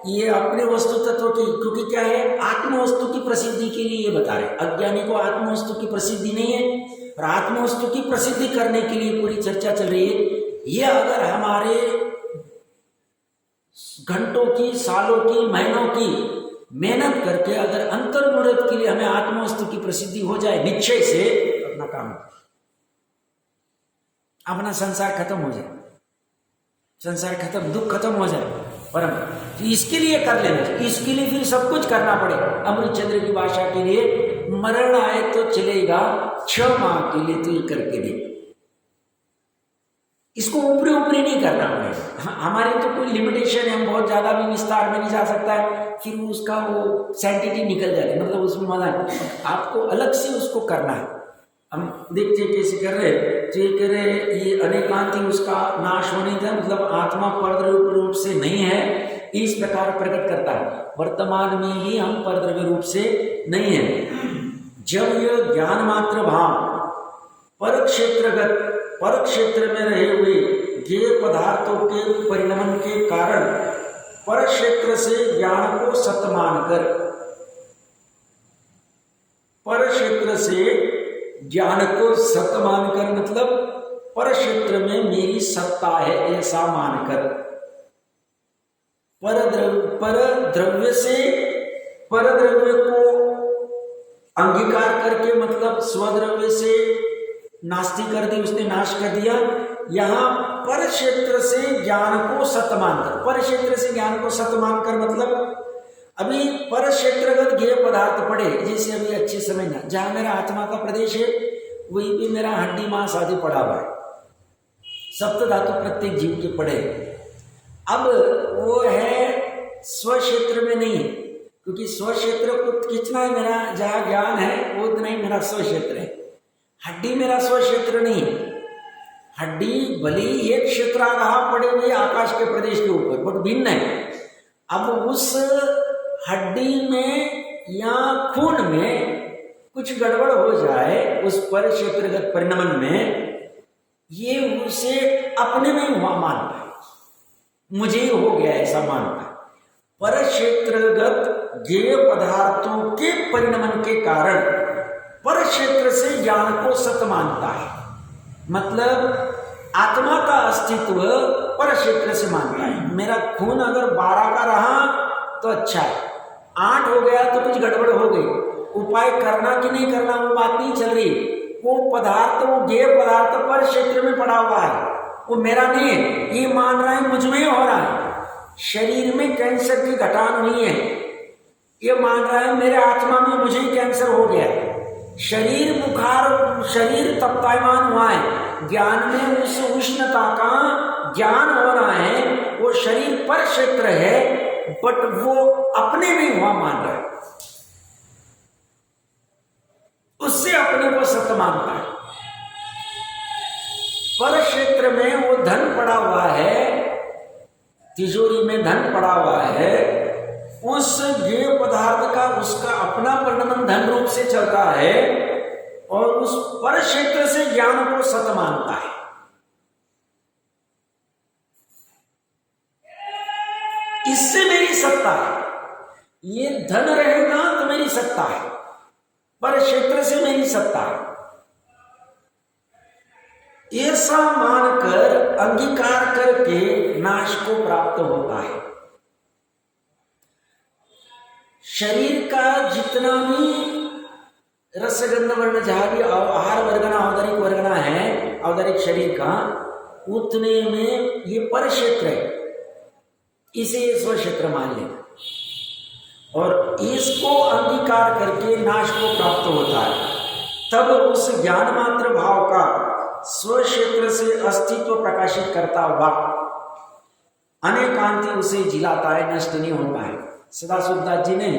ये अपने वस्तु तत्व की, क्योंकि क्या है आत्म वस्तु की प्रसिद्धि के लिए ये बता रहे। अज्ञानी को आत्म वस्तु की प्रसिद्धि नहीं है, और आत्म वस्तु की प्रसिद्धि करने के लिए पूरी चर्चा चल रही है। ये अगर हमारे घंटों की, सालों की, महीनों की मेहनत करके अगर अंतर्मुहूर्त के लिए हमें आत्म वस्तु की प्रसिद्धि हो जाए निश्चय से, अपना काम, अपना संसार खत्म हो जाए, संसार खत्म, दुख खत्म हो जाए परम। तो इसके लिए कर लेना चाहिए, इसके लिए फिर सब कुछ करना पड़े। अमृतचंद्र की भाषा के लिए मरण आए तो चलेगा, 6 माह के लिए तो ये करके दे। इसको ऊपरी ऊपरी नहीं करना पड़ेगा। हमारी तो कोई लिमिटेशन है, हम बहुत ज्यादा भी विस्तार में नहीं जा सकता है, फिर उसका वो सैंटिटी निकल जाती है, मतलब उसमें मजा नहीं। आपको अलग से उसको करना है। हम देखते कैसे कर रहे, तो ये कह रहे ये अनेकांति उसका नाश होने था, मतलब आत्मा परद्रव्य रूप से नहीं है, इस प्रकार प्रकट करता है। वर्तमान में ही हम परद्रव्य रूप से नहीं है। जब यह ज्ञान मात्र भाव पर क्षेत्रगत, पर क्षेत्र में रहे हुए ज्ञेय पदार्थों के परिणमन के कारण पर क्षेत्र से ज्ञान को सत मानकर, पर क्षेत्र से ज्ञान को सत मानकर मतलब पर क्षेत्र में मेरी सत्ता है ऐसा मानकर, पर द्रव्य से पर द्रव्य को अंगीकार करके, मतलब स्वद्रव्य से नास्ति कर दी, उसने नाश कर दिया। यहाँ पर क्षेत्र से ज्ञान को सत मानकर, पर क्षेत्र से ज्ञान को सत मानकर मतलब अभी पर क्षेत्रगत ज्ञेय पदार्थ पड़े, जैसे अभी अच्छे समझना, जहां मेरा आत्मा का प्रदेश है वहीं पे मेरा हड्डी मांस आदि पड़ा हुआ है, सप्त धातु प्रत्येक जीव के पड़े। अब वो है स्व क्षेत्र में नहीं है, क्योंकि स्व क्षेत्र को कितना है मेरा, जहाँ ज्ञान है वो उतना ही मेरा स्व क्षेत्र है। हड्डी मेरा स्व क्षेत्र नहीं है। हड्डी भले ही एक क्षेत्रागाह पड़े हुए आकाश के प्रदेश के ऊपर, बट भिन्न है। अब उस हड्डी में या खून में कुछ गड़बड़ हो जाए उस पर क्षेत्रगत परिणमन में, ये उसे अपने में हुआ मानता है, मुझे ही हो गया ऐसा मानता है। पर क्षेत्रगत ज्ञेय पदार्थों के परिणमन के कारण पर क्षेत्र से ज्ञान को सत मानता है, मतलब आत्मा का अस्तित्व पर क्षेत्र से मानता है। मेरा खून अगर 12 का रहा तो अच्छा है, 8 हो गया तो कुछ गड़बड़ हो गई, उपाय करना कि नहीं करना वो बात नहीं चल रही। वो पदार्थ, वो ज्ञेय पदार्थ पर क्षेत्र में पड़ा हुआ है, वो मेरा नहीं है, ये मान रहा है मुझ में हो रहा है। शरीर में कैंसर की घटान हुई है, ये मान रहा है मेरे आत्मा में मुझे ही कैंसर हो गया। शरीर बुखार, शरीर तप्तायमान हुआ है, ज्ञान में उस उष्णता का ज्ञान हो रहा है, वो शरीर पर क्षेत्र है, बट वो अपने में हुआ मान रहा है, उससे अपने को सत्य मानता है। पर क्षेत्र में वो धन पड़ा हुआ है, तिजोरी में धन पड़ा हुआ है, उस ज्ञेय पदार्थ का उसका अपना परिणमन धन रूप से चलता है, और उस पर क्षेत्र से ज्ञान को सत मानता है। इससे मेरी सत्ता है, ये धन रहेगा तो मेरी सत्ता है, पर क्षेत्र से मेरी सत्ता है, ऐसा मानकर अंगीकार करके नाश को प्राप्त होता है। शरीर का जितना भी रसगंध वर्ण, जहां भी आहार वर्गना, औदरिक वर्गना है, पादरिक शरीर का, उतने में ये पर क्षेत्र है, इसे स्व क्षेत्र मान लेना और इसको अंगीकार करके नाश को प्राप्त होता है। तब उस ज्ञान मात्र भाव का स्व क्षेत्र से अस्तित्व प्रकाशित करता हुआ अनेकांति उसे जिलाता है, नष्ट नहीं होता है। सदाशिवदास जी ने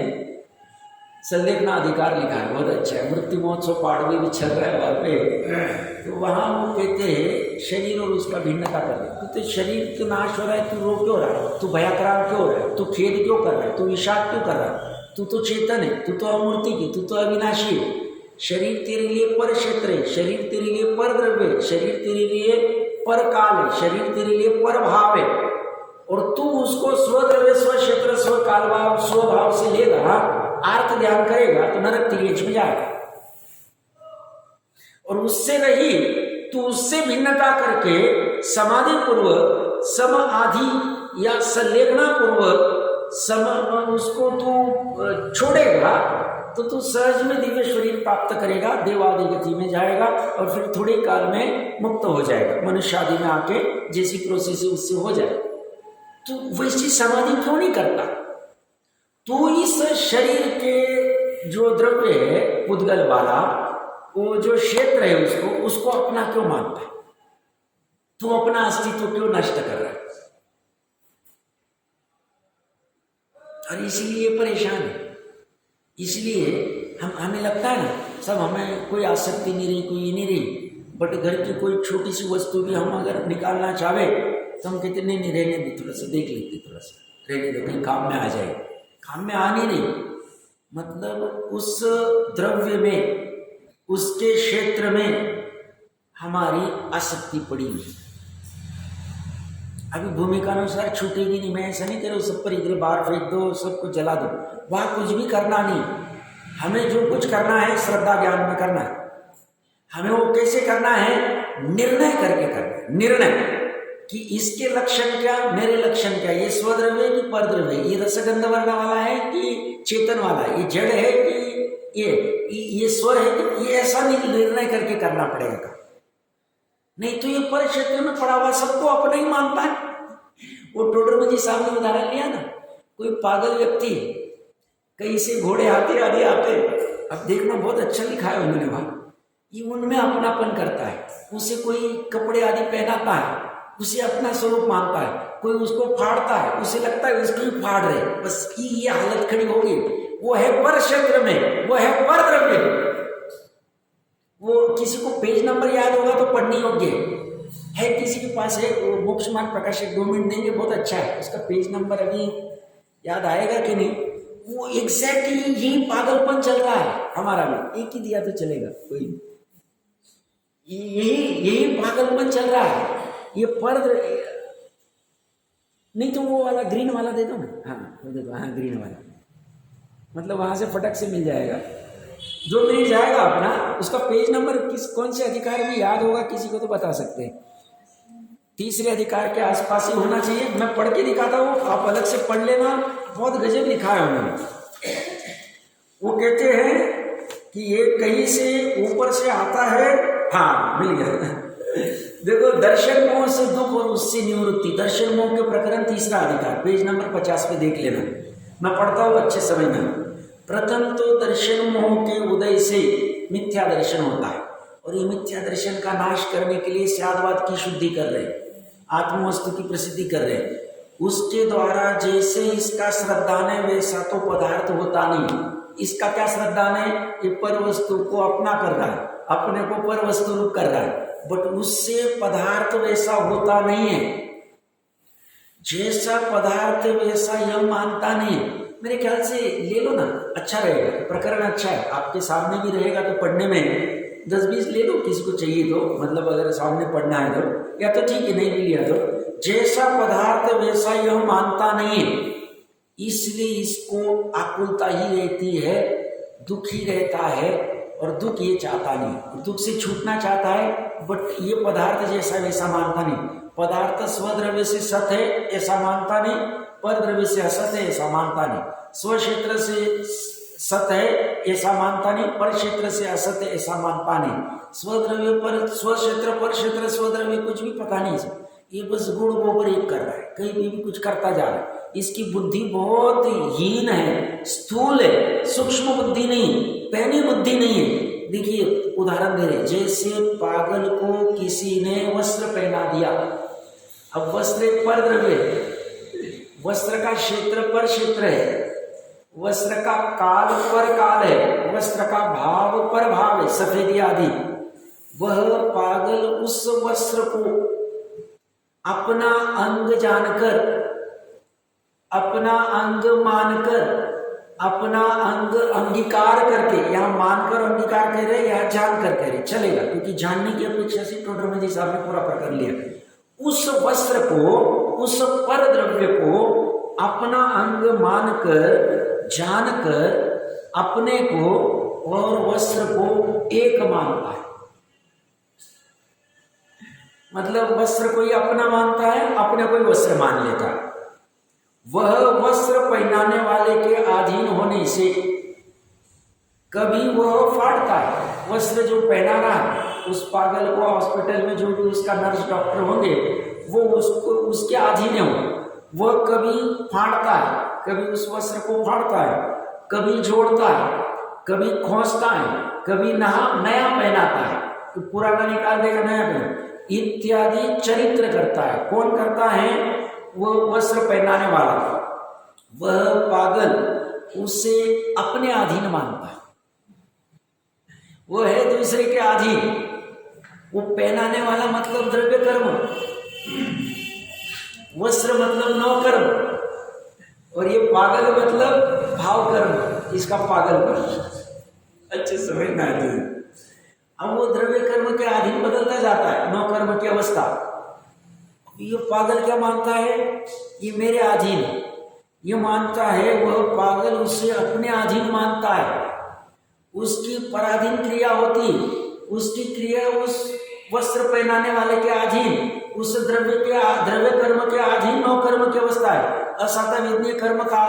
संलेखना अधिकार लिखा है, बहुत अच्छा है। मृत्यु महोत्सव पाड़वी भी चल रहा है वहाँ पे, तो वहाँ वो कहते हैं शरीर और उसका भिन्नता कर दे। तो शरीर तो नाश हो रहा है, तू रो क्यों रहा है, तू भयाक्रांत क्यों हो रहा है, तू खेद क्यों कर रहा है, तू विषाद क्यों कर रहा है, तू तो चेतन है, तू तो अमूर्ति की, तू तो अविनाशी है। शरीर तेरे लिए पर क्षेत्र है, शरीर तेरे लिए पर द्रव्य है, शरीर तेरे लिए पर काल है, शरीर तेरे लिए पर भाव है, और तू उसको स्वद्रव्य स्व क्षेत्र स्व काल भाव स्वभाव से लेगा, आर्थ ध्यान करेगा तो नरक तिर्यक में जाएगा। और उससे नहीं, तू उससे भिन्नता करके समाधि पूर्वक सम आधि या संलेखना पूर्वक सम उसको तू छोड़ेगा तो तू सहज में दिव्य शरीर प्राप्त करेगा, देवादि गति में जाएगा और फिर थोड़े काल में मुक्त हो जाएगा, मनुष्य आदि में आके जैसी प्रोसेस है उससे हो जाएगा। तू वैसी समाधि क्यों नहीं करता? तू इस शरीर के जो द्रव्य है पुद्गल वाला, वो जो क्षेत्र है उसको अपना क्यों मानता है? तू अपना अस्तित्व क्यों नष्ट कर रहा है? और इसीलिए परेशान है। इसलिए हमें लगता है ना सब, हमें कोई आसक्ति नहीं रही, कोई नहीं रही, बट घर की कोई छोटी सी वस्तु भी हम अगर निकालना चाहे तो हम कहते नहीं रहने दे, थोड़ा सा देख लेते, थोड़ा सा रहने दो, कहीं काम में आ जाए। काम में आनी नहीं, मतलब उस द्रव्य में, उसके क्षेत्र में हमारी आसक्ति पड़ी हुई। अभी भूमिका अनुसार छूटेगी नहीं, मैं ऐसा नहीं कह रहा हूँ सब पर इधर बाहर फेंक दो, सबको जला दो, वहाँ कुछ भी करना नहीं। हमें जो कुछ करना है श्रद्धा ज्ञान में करना है। हमें वो कैसे करना है? निर्णय करके करना है। निर्णय कि इसके लक्षण क्या, मेरे लक्षण क्या, ये स्वद्रव्य कि परद्रव्य, ये रसगंध वर्ण वाला है कि चेतन वाला है, ये जड़ है कि ये स्व है कि ये, ऐसा निर्णय करके करना पड़ेगा। नहीं तो ये पर क्षेत्र में पड़ा हुआ सबको अपना ही मानता है। वो टोडरमल जी साहब ने उदाहरण लिया ना, कोई पागल व्यक्ति कहीं से घोड़े हाथी आदि आते, अब देखना बहुत अच्छा लिखा है उन्होंने वहां, ये उनमें अपनापन करता है। उसे कोई कपड़े आदि पहनाता है, उसे अपना स्वरूप मानता है। कोई उसको फाड़ता है, उसे लगता है उसको ही फाड़ रहे, बस ये हालत खड़ी होगी। वो है पर क्षेत्र में, वो है पर द्रव्य में। वो किसी को पेज नंबर याद होगा तो पढ़ने योग्य है, किसी के पास है, वो मोक्ष मार्ग प्रकाशित गवर्नमेंट देंगे, बहुत अच्छा है, उसका पेज नंबर अभी याद आएगा कि नहीं। वो एग्जैक्टली यही पागलपन चल रहा है हमारा भी, एक ही दिया तो चलेगा, कोई यही पागलपन चल रहा है। ये पर नहीं तो वो वाला ग्रीन वाला दे दो ना, हाँ वो दे दो, हाँ ग्रीन वाला, मतलब वहां से फटक से मिल जाएगा। जो मिल जाएगा अपना, उसका पेज नंबर कौन से अधिकार में याद होगा किसी को तो बता सकते हैं। तीसरे अधिकार के आसपास ही होना चाहिए। मैं पढ़ के दिखाता हूँ, आप अलग से पढ़ लेना, बहुत गजब लिखा है उन्होंने। वो कहते हैं कि ये कहीं से ऊपर से आता है, हाँ मिल गया। देखो, दर्शन मोह से दुख और उससे निवृत्ति, दर्शन मोह के प्रकरण तीसरा अधिकार, पेज नंबर 50 पे देख लेना। मैं पढ़ता हूँ, अच्छे समझना। प्रथम तो दर्शन मोह के उदय से मिथ्या दर्शन होता है, और ये मिथ्या दर्शन का नाश करने के लिए स्यादवाद की शुद्धि कर रहे हैं, आत्मवस्तु की प्रसिद्धि कर रहे हैं। उसके द्वारा जैसे इसका श्रद्धान है वैसा तो पदार्थ होता नहीं। इसका क्या श्रद्धान है? ये पर वस्तु को अपना कर रहा है, अपने को पर वस्तु रूप कर रहा है, बट उससे पदार्थ वैसा होता नहीं है। जैसा पदार्थ वैसा यह मानता नहीं। मेरे ख्याल से ले लो ना, अच्छा रहेगा, प्रकरण अच्छा है, आपके सामने भी रहेगा तो पढ़ने में 10-20 ले लो, किसी को चाहिए तो, मतलब अगर सामने पढ़ना है तो, या तो ठीक है नहीं भी लिया तो। जैसा पदार्थ वैसा यह मानता नहीं है, इसलिए इसको आकुलता ही रहती है, दुख ही रहता है, और दुख ये चाहता नहीं, दुख से छूटना चाहता है, बट ये पदार्थ जैसा वैसा मानता नहीं। पदार्थ स्वद्रव्य से सत है ऐसा मानता नहीं, पर द्रव्य से असत है ऐसा मानता नहीं। स्व क्षेत्र से सत है ऐसा मानता नहीं, पर क्षेत्र से असत है ऐसा मानता नहीं, स्वद्रव्य पर स्वक्षेत्र पर क्षेत्र स्वद्रव्य कुछ भी पता नहीं है, ये बस गुण गोबर एक कर रहा है, कहीं भी कुछ करता जा रहा है। इसकी बुद्धि बहुत हीन है, स्थूल है, सूक्ष्म बुद्धि नहीं, पैनी बुद्धि नहीं है। देखिए उदाहरण दे रहे, जैसे पागल को किसी ने वस्त्र पहना दिया, अब वस्त्र एक पर द्रव्य है, वस्त्र का क्षेत्र पर क्षेत्र है, वस्त्र का काल पर काल है, वस्त्र का भाव पर भाव है, सफेदी आदि। वह पागल उस वस्त्र को अपना अंग जानकर, अपना अंग मानकर, अपना अंग अंगीकार करके, यहां मानकर अंगीकार कह रहे, यहां जानकर कह रहे, चलेगा, क्योंकि जानने की अपेक्षा से टोडरमल साहब ने पूरा कर लिया। उस वस्त्र को, उस पर द्रव्य को अपना अंग मानकर, जानकर अपने को और वस्त्र को एक मानता है। मतलब वस्त्र कोई अपना मानता है, अपने कोई वस्त्र मान लेता है। वह वस्त्र पहनाने वाले के अधीन होने से कभी वह फाड़ता है। वस्त्र जो पहना रहा है, उस पागल को हॉस्पिटल में जो भी उसका नर्स डॉक्टर होंगे, वो उसको उसके अधीन हो, वह कभी फाड़ता है, कभी उस वस्त्र को फाड़ता है, कभी जोड़ता है, कभी खोसता है, कभी नया पहनाता है, तो पुराना निकाल देगा, नया पहना इत्यादि चरित्र करता है। कौन करता है? वो वस्त्र पहनाने वाला। वह पागल उसे अपने अधीन मानता है, वो है दूसरे के अधीन। वो पहनाने वाला मतलब द्रव्य कर्म, वस्त्र मतलब नौकर्म, और ये पागल मतलब भाव कर्म, इसका पागल कर्म। अच्छे समझना है। अब वो द्रव्य कर्म के अधीन बदलता जाता है, नौकर्म की अवस्था। ये पागल क्या मानता है? ये मेरे अधीन, ये मानता है। वह पागल उसे अपने अधीन मानता है, उसकी पराधीन क्रिया होती, उसकी क्रिया उस वस्त्र पहनाने वाले के अधीन, उस द्रव्य कर्म के अधीन नौकर्म की अवस्था है। असाता वेदनीय कर्म का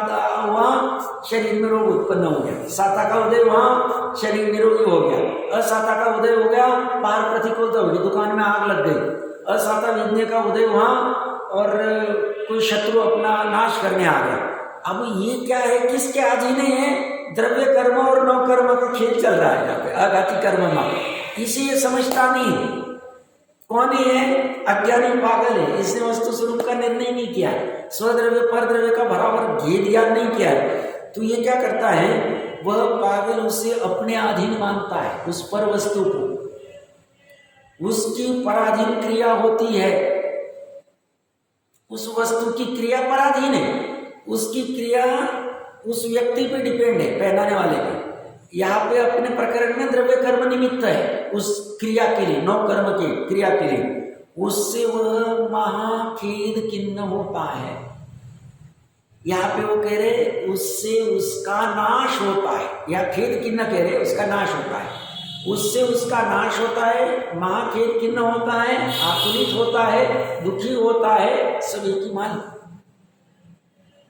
वहां शरीर में रोग उत्पन्न हो गया, साता का उदय वहां शरीर निरोगी हो गया, असाता का उदय हो गया पार प्रतिकूलता होगी, दुकान में आग लग गई। असाता वेदनीय का उदय वहां, और कोई शत्रु अपना नाश करने आ गया। अब ये क्या है, किसके अधीन है? द्रव्य कर्म और नौकर्म का खेल चल रहा है यहाँ पे, आघाती कर्म में। इसे ये समझता नहीं। कौन है? अज्ञानी पागल है, इसने वस्तु स्वरूप का निर्णय नहीं किया, स्वद्रव्य पर द्रव्य का बराबर भेद ज्ञान नहीं किया। तो ये क्या करता है? वह पागल उसे अपने अधीन मानता है, उस पर वस्तु को। उसकी पराधीन क्रिया होती है, उस वस्तु की क्रिया पराधीन है, उसकी क्रिया उस व्यक्ति पे डिपेंड है, पहनाने वाले पे। यहाँ पे अपने प्रकरण में द्रव्य कर्म निमित्त है उस क्रिया के लिए, नौ कर्म के क्रिया के लिए। उससे वह महाखेद खिन्न होता है। यहाँ पे वो कह रहे उससे उसका नाश होता है, या खेद खिन्न कह रहे उसका नाश होता है, उससे उसका नाश होता है, महाखेद खिन्न होता है, आकुलित होता है, दुखी होता है, सब एक ही मान,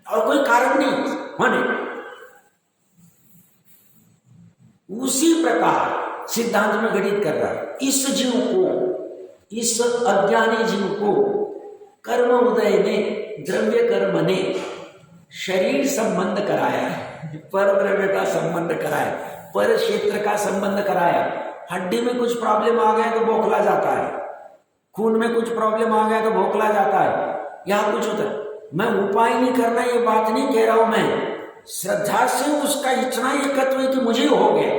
और कोई कारण नहीं होने। उसी प्रकार सिद्धांत में गणित कर रहा है। इस जीव को, इस अज्ञानी जीव को कर्म उदय ने, द्रव्य कर्म ने शरीर संबंध कराया है, पर द्रव्य का संबंध कराया, पर क्षेत्र का संबंध कराया। हड्डी में कुछ प्रॉब्लम आ गया तो बौखला जाता है, खून में कुछ प्रॉब्लम आ गया तो बौखला जाता है, यहां कुछ होता है। मैं उपाय नहीं करना, ये बात नहीं कह रहा हूं मैं, श्रद्धा से उसका इतना एकत्व है कि मुझे हो गया,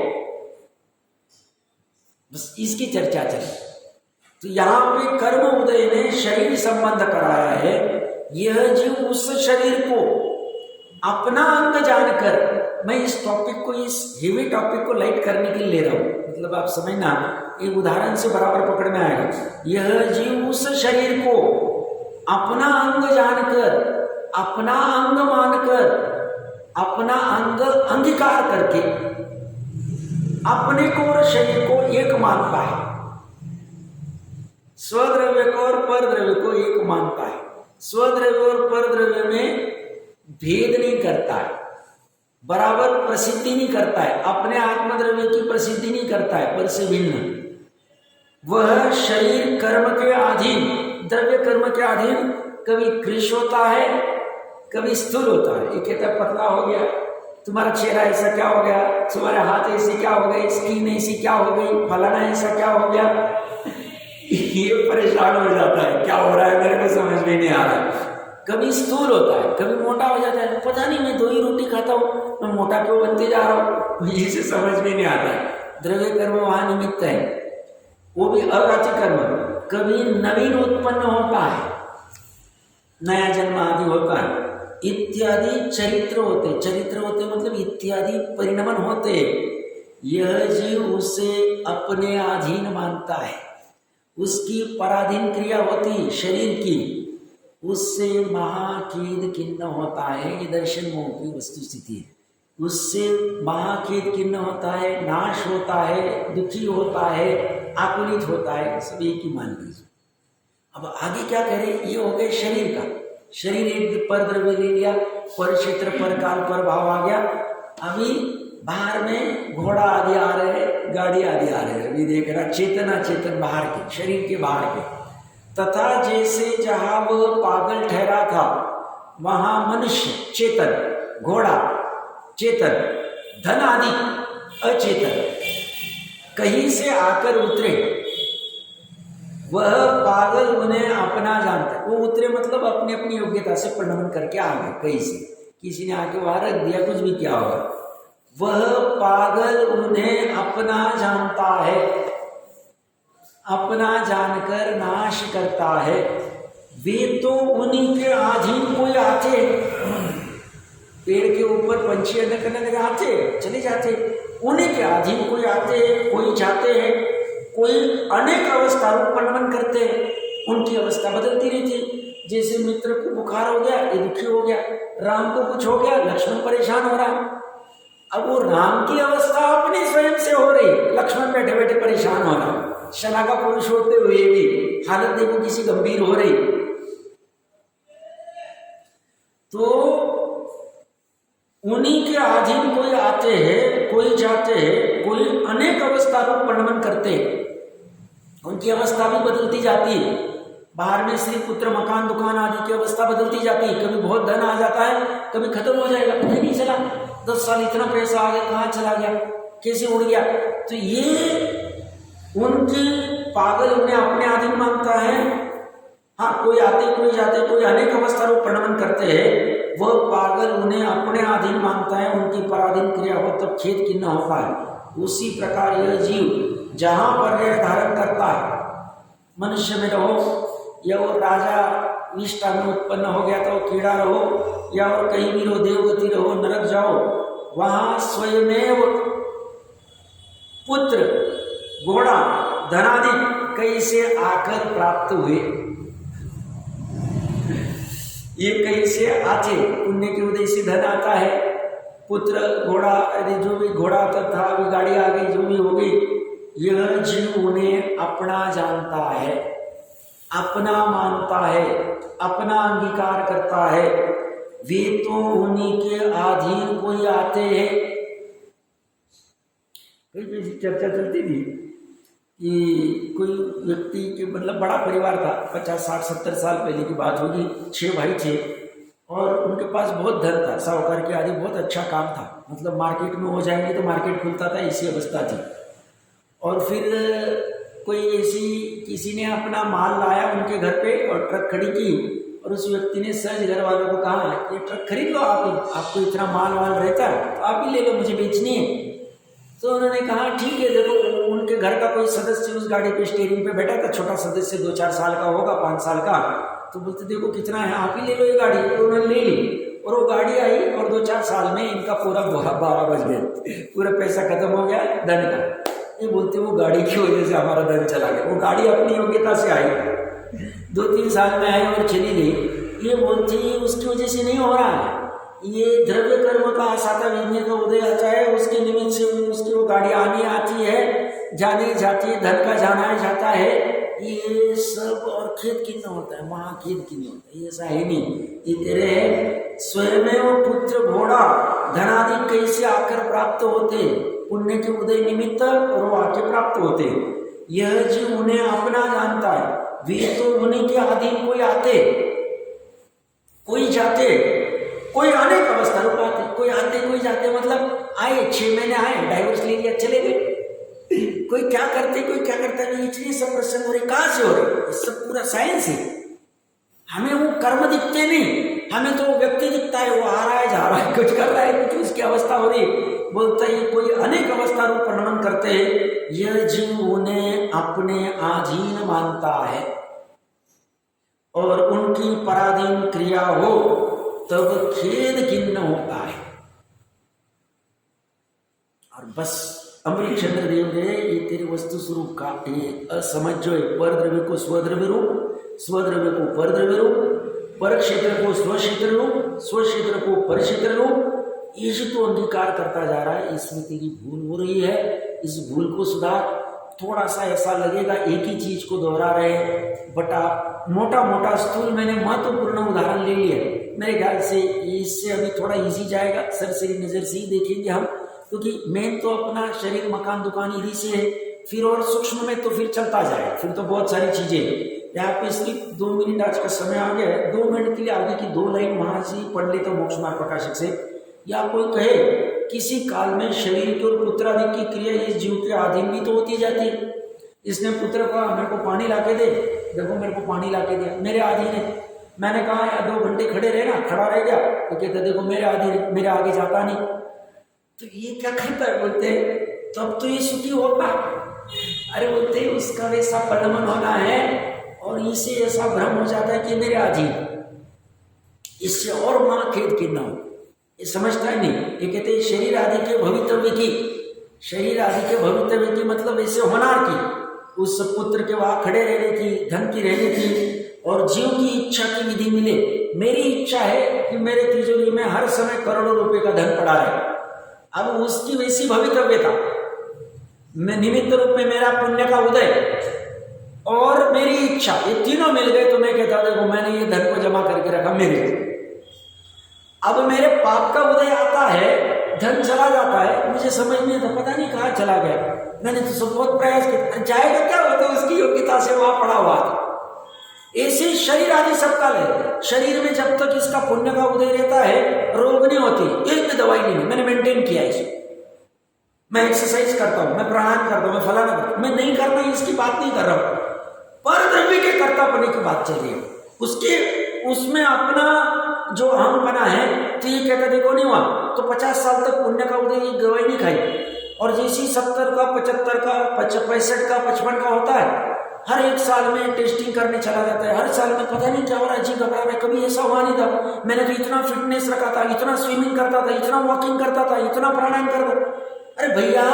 बस इसकी चर्चा चली। तो यहां पे कर्म उदय ने शरीर संबंध कराया है। यह जीव उस शरीर को अपना अंग जानकर, मैं इस टॉपिक को, इस हेवी टॉपिक को लाइट करने के लिए ले रहा हूं, मतलब आप समझना, एक उदाहरण से बराबर पकड़ में आएगा। यह जीव उस शरीर को अपना अंग जानकर, अपना अंग मानकर, अपना अंग अंगीकार करके अपने को और शरीर को एक मानता है, स्वद्रव्य को और परद्रव्य को एक मानता है, स्वद्रव्य और परद्रव्य में भेद नहीं करता है। बराबर प्रसिद्धि नहीं करता है, अपने आत्मद्रव्य की प्रसिद्धि नहीं करता है, पर से भिन्न वह शरीर कर्म के अधीन, द्रव्य कर्म के अधीन कभी कृश होता है, कभी स्थूल होता है। एक कहता पतला हो गया, तुम्हारा चेहरा ऐसा क्या हो गया, तुम्हारे हाथ ऐसे क्या हो गए, स्किन ऐसी क्या हो गई, फलाना ऐसा क्या हो गया। ये परेशान हो जाता है, क्या हो रहा है मेरे को समझ में नहीं आ रहा। कभी स्थूल होता है, कभी मोटा हो जाता है, पता नहीं मैं 2 ही रोटी खाता हूँ, मैं मोटा क्यों बनते जा रहा हूँ, इसे समझ में नहीं आता है। द्रव्य कर्म वहां निमित्त है, वो भी अघाती कर्म। कभी नवीन उत्पन्न होता है, नया जन्म आदि होता है, इत्यादि चरित्र होते मतलब इत्यादि परिणमन होते। यह जीव उसे अपने अधीन मानता है, उसकी पराधीन क्रिया होती शरीर की, उससे महाखेद खिन्न होता है। ये दर्शन मोह की वस्तु स्थिति है। उससे महाखेद खिन्न होता है, नाश होता है, दुखी होता है, आकुलित होता है, सब एक ही मान लीजिए। अब आगे क्या करें, ये हो गए शरीर का। शरीर एक पर द्रव्य ले लिया, पर क्षेत्र, पर काल, पर भाव आ गया। अभी बाहर में घोड़ा आदि आ रहे हैं, गाड़ी आदि आ रहे हैं, अभी देख रहा चेतन अचेतन बाहर के, शरीर के बाहर के। तथा जैसे जहां वो पागल ठहरा था वहां मनुष्य चेतन, घोड़ा चेतन, धन आदि अचेतन कहीं से आकर उतरे, वह पागल उन्हें अपना जानता है। वो उतरे मतलब अपनी अपनी योग्यता से परिणमन करके आ गए, कहीं से किसी ने आके वहां रख दिया, कुछ भी किया होगा। वह पागल उन्हें अपना जानता है, अपना जानकर नाश करता है। वे तो उन्हीं के अधीन कोई आते, पेड़ के ऊपर पंछी अड्डा करने लगे आते चले जाते, उन्हीं के अधीन कोई आते हैं, कोई जाते हैं, कोई अनेक अवस्था रूप परिणमन करते हैं, उनकी अवस्था बदलती रहती। जैसे मित्र को बुखार हो गया, ये दुखी हो गया, राम को कुछ हो गया, लक्ष्मण परेशान हो रहा। अब वो राम की अवस्था अपने स्वयं से हो रही, लक्ष्मण बैठे बैठे परेशान हो रहा। शलाका पुरुष होते हुए भी हालत देखो किसी गंभीर हो रही। तो उन्हीं के अधीन कोई आते हैं, कोई जाते हैं, कोई अनेक अवस्था रूप परिणमन करते हैं, उनकी अवस्था भी बदलती जाती है। बाहर में स्त्री पुत्र मकान दुकान आदि की अवस्था बदलती जाती है। कभी बहुत धन आ जाता है, कभी खत्म हो जाएगा, पता ही नहीं चला। 10 साल इतना पैसा आ गया, कहाँ चला गया, कैसे उड़ गया। तो ये उनकी पागल उन्हें अपने अधीन मानता है। हाँ, कोई आते कोई जाते, कोई अनेक अवस्था रूप परिणमन करते हैं, वह पागल उन्हें अपने अधीन मानता है। उनकी पराधीन क्रिया हो तब खेद किन्न होता है। उसी प्रकार यह जीव जहां पर धारण करता है, मनुष्य में रहो या वो राजा विष्ठा में उत्पन्न हो गया तो कीड़ा रहो, या और कहीं भी रहो, देवगति रहो, नरक जाओ, वहां स्वयमेव पुत्र घोड़ा धनादि कहीं से आकर प्राप्त हुए। ये कहीं से आते, पुण्य के उदय से धन आता है, पुत्र घोड़ा यदि जो भी घोड़ा था, अभी गाड़ी आ गई, जो भी हो गई, यह जीव उन्हें अपना जानता है, अपना मानता है, अपना अंगीकार करता है। वे तो उन्हीं के अधीन कोई आते हैं। कई चर्चा चलती थी कि कोई व्यक्ति के मतलब बड़ा परिवार था, 50 60 70 साल पहले की बात होगी, 6 भाई थे और उनके पास बहुत धन था, साहूकार के आदि, बहुत अच्छा काम था, मतलब मार्केट में हो जाएंगे तो मार्केट खुलता था, ऐसी अवस्था थी। और फिर कोई ऐसी किसी ने अपना माल लाया उनके घर पे और ट्रक खड़ी की, और उस व्यक्ति ने सहज घर वालों को कहा ये ट्रक खरीद लो, आपको इतना माल वाल रहता है तो आप ही ले लो, मुझे बेचनी है। तो उन्होंने कहा ठीक है। देखो उनके घर का कोई सदस्य उस गाड़ी पे स्टीयरिंग पे बैठा था, छोटा सदस्य 2-4 साल का होगा, 5 साल का। तो बोलते देखो कितना है, आप ही ले लो ये गाड़ी। तो उन्होंने ले ली और वो गाड़ी आई और 2-4 साल में इनका पूरा 12 बज गए, पूरा पैसा खत्म हो गया धन का। ये बोलते वो गाड़ी की वजह से हमारा धन चला गया। वो गाड़ी अपनी योग्यता से आई, 2-3 साल में आई और चली गई। ये बोलते उसकी वजह से नहीं हो रहा है, ये द्रव्य कर्म का आसाता विज्ञान का उदय आता है, उसके निमित्त से उसकी वो गाड़ी आनी आती है, जानी जाती है, धन का जाना जाता है, ये सब और खेद कितना होता है, महाखेद कितना होता है, ऐसा है नहीं। ये तेरे स्वयं पुत्र घोड़ा धनादि कैसे आकर प्राप्त होते, पुण्य के उदय निमित्त और वो आके प्राप्त होते। यह जीव उन्हें अपना जानता है, वे तो उन्हीं के अधीन कोई आते कोई जाते, कोई अनेक अवस्था रुक आते, कोई आते कोई जाते, मतलब आए 6 महीने आए, डाइवोर्स ले लिया चले गए, कोई क्या करते कोई क्या करता नहीं। इतने सब प्रसंग हो रहे, कहाँ से हो रहे, ये सब पूरा साइंस है। हमें वो कर्म दिखते नहीं, हमें तो वो व्यक्ति दिखता है, वो आ रहा है जा रहा है, कुछ कर रहा है, कुछ उसकी अवस्था हो रही। बोलता है कोई अनेक अवस्था रूप वर्णन करते हैं, यह जीव उन्हें अपने अधीन मानता है और उनकी पराधीन क्रिया हो तब खेद खिन्न होता है। और बस अमरीश चंद्र देव ने ये तेरे वस्तु स्वरूप का ये असमझ जो है, पर द्रव्य को स्वद्रव्य रूप, स्वद्रव्य को पर द्रव्य रूप, पर क्षेत्र को स्व क्षेत्र रूप, स्व क्षेत्र को पर क्षेत्र रूप, ये तो अंगीकार करता जा रहा है। इसमें तेरी भूल हो रही है, इस भूल को सुधार। थोड़ा सा ऐसा लगेगा एक ही चीज को दोहरा रहे हैं, बटा मोटा मोटा स्थूल मैंने महत्वपूर्ण उदाहरण ले लिया। मेरे ख्याल से इससे अभी थोड़ा इजी जाएगा, सरसरी नजर से ही देखेंगे हम, क्योंकि मेन तो अपना शरीर मकान दुकान इसी से है, फिर और सूक्ष्म में तो फिर चलता जाए, फिर तो बहुत सारी चीजें। यहाँ पे इसकी 2 मिनट आज का समय आ गया है, 2 मिनट के लिए आगे की 2 लाइन वहां से पढ़ ले तो मोक्ष मार्ग प्रकाशक से। या कोई कहे किसी काल में शरीर की और पुत्रादि की क्रिया इस जीव के अधीन भी तो होती जाती है। इसने पुत्र कहा मेरे को पानी लाके दे, देखो मेरे को पानी लाके दिया, मेरे अधीन है। मैंने कहा यार 2 घंटे खड़े रहे ना, खड़ा रह गया, तो कहते देखो मेरे अधीन है, मेरे आगे जाता नहीं। तो ये क्या करता है, बोलते तब तो ये सुखी होगा। अरे बोलते उसका वैसा परिणमन होना है और इसे ऐसा भ्रम हो जाता है कि मेरे अधीन, इससे और महाखेद कितना हो, ये समझता है नहीं। ये कहते हैं शरीर आदि के भवितव्य की, शरीर आदि के भवितव्य की मतलब ऐसे होनार की, उस पुत्र के वहां खड़े रहने की, धन की रहने की और जीव की इच्छा की विधि मिले। मेरी इच्छा है कि मेरे तिजोरी में हर समय करोड़ों रुपए का धन पड़ा रहे, अब उसकी वैसी भवितव्यता, मैं निमित्त रूप में मेरा पुण्य का उदय और मेरी इच्छा, ये तीनों मिल गए तो मैं कहता देखो मैंने ये धन को जमा करके रखा मेरे। अब मेरे पाप का उदय आता है, धन चला जाता है, मुझे समझ नहीं आता, पता नहीं कहाँ चला गया। मैंने तो सब बहुत प्रयास किया, जाएगा क्या होता है, उसकी योग्यता से वहां पड़ा हुआ था। ऐसे शरीर आदि सबका है, शरीर में जब तक इसका पुण्य का उदय रहता है रोग नहीं होती, एक भी दवाई नहीं, मैंने मेंटेन किया इसे। मैं एक्सरसाइज करता हूं, मैं प्राणायाम करता हूं, मैं फलाना करता हूं, मैं नहीं करता इसकी बात नहीं कर रहा हूं, पर द्रव्य के कर्तापने की बात चल रही है। उसके उसमें अपना जो अहम बना है, तो ये कहता देखो नहीं हुआ तो 50 साल तक पुण्य का उदय ये दवाई नहीं खाई। और जैसी 70 का 75 का 65 का 55 का होता है, हर एक साल में टेस्टिंग करने चला जाता है, हर साल में पता नहीं क्या हो रहा है, जी घबरा रहा है, कभी ऐसा हुआ नहीं था, मैंने तो इतना फिटनेस रखा था, इतना स्विमिंग करता था, इतना वॉकिंग करता था, इतना प्राणायाम करता। अरे भैया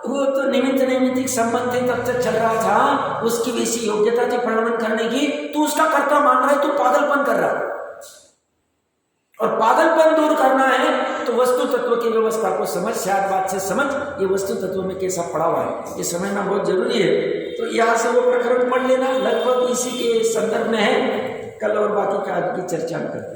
वो तो निमित्त नैमित्तिक संबंध तब तक चल रहा था, उसकी वैसी योग्यता थी परिणमन करने की, तू उसका कर्ता मान रहा है, तू पागलपन कर रहा है। और पागलपन दूर करना है तो वस्तु तत्व की व्यवस्था को समझ, शायद बात से समझ, ये वस्तु तत्व में कैसा पड़ा हुआ है ये समझना बहुत जरूरी है। तो यहाँ से वो प्रकरण पढ़ लेना, लगभग इसी के संदर्भ में है। कल और बाकी का आज की चर्चा करते हैं।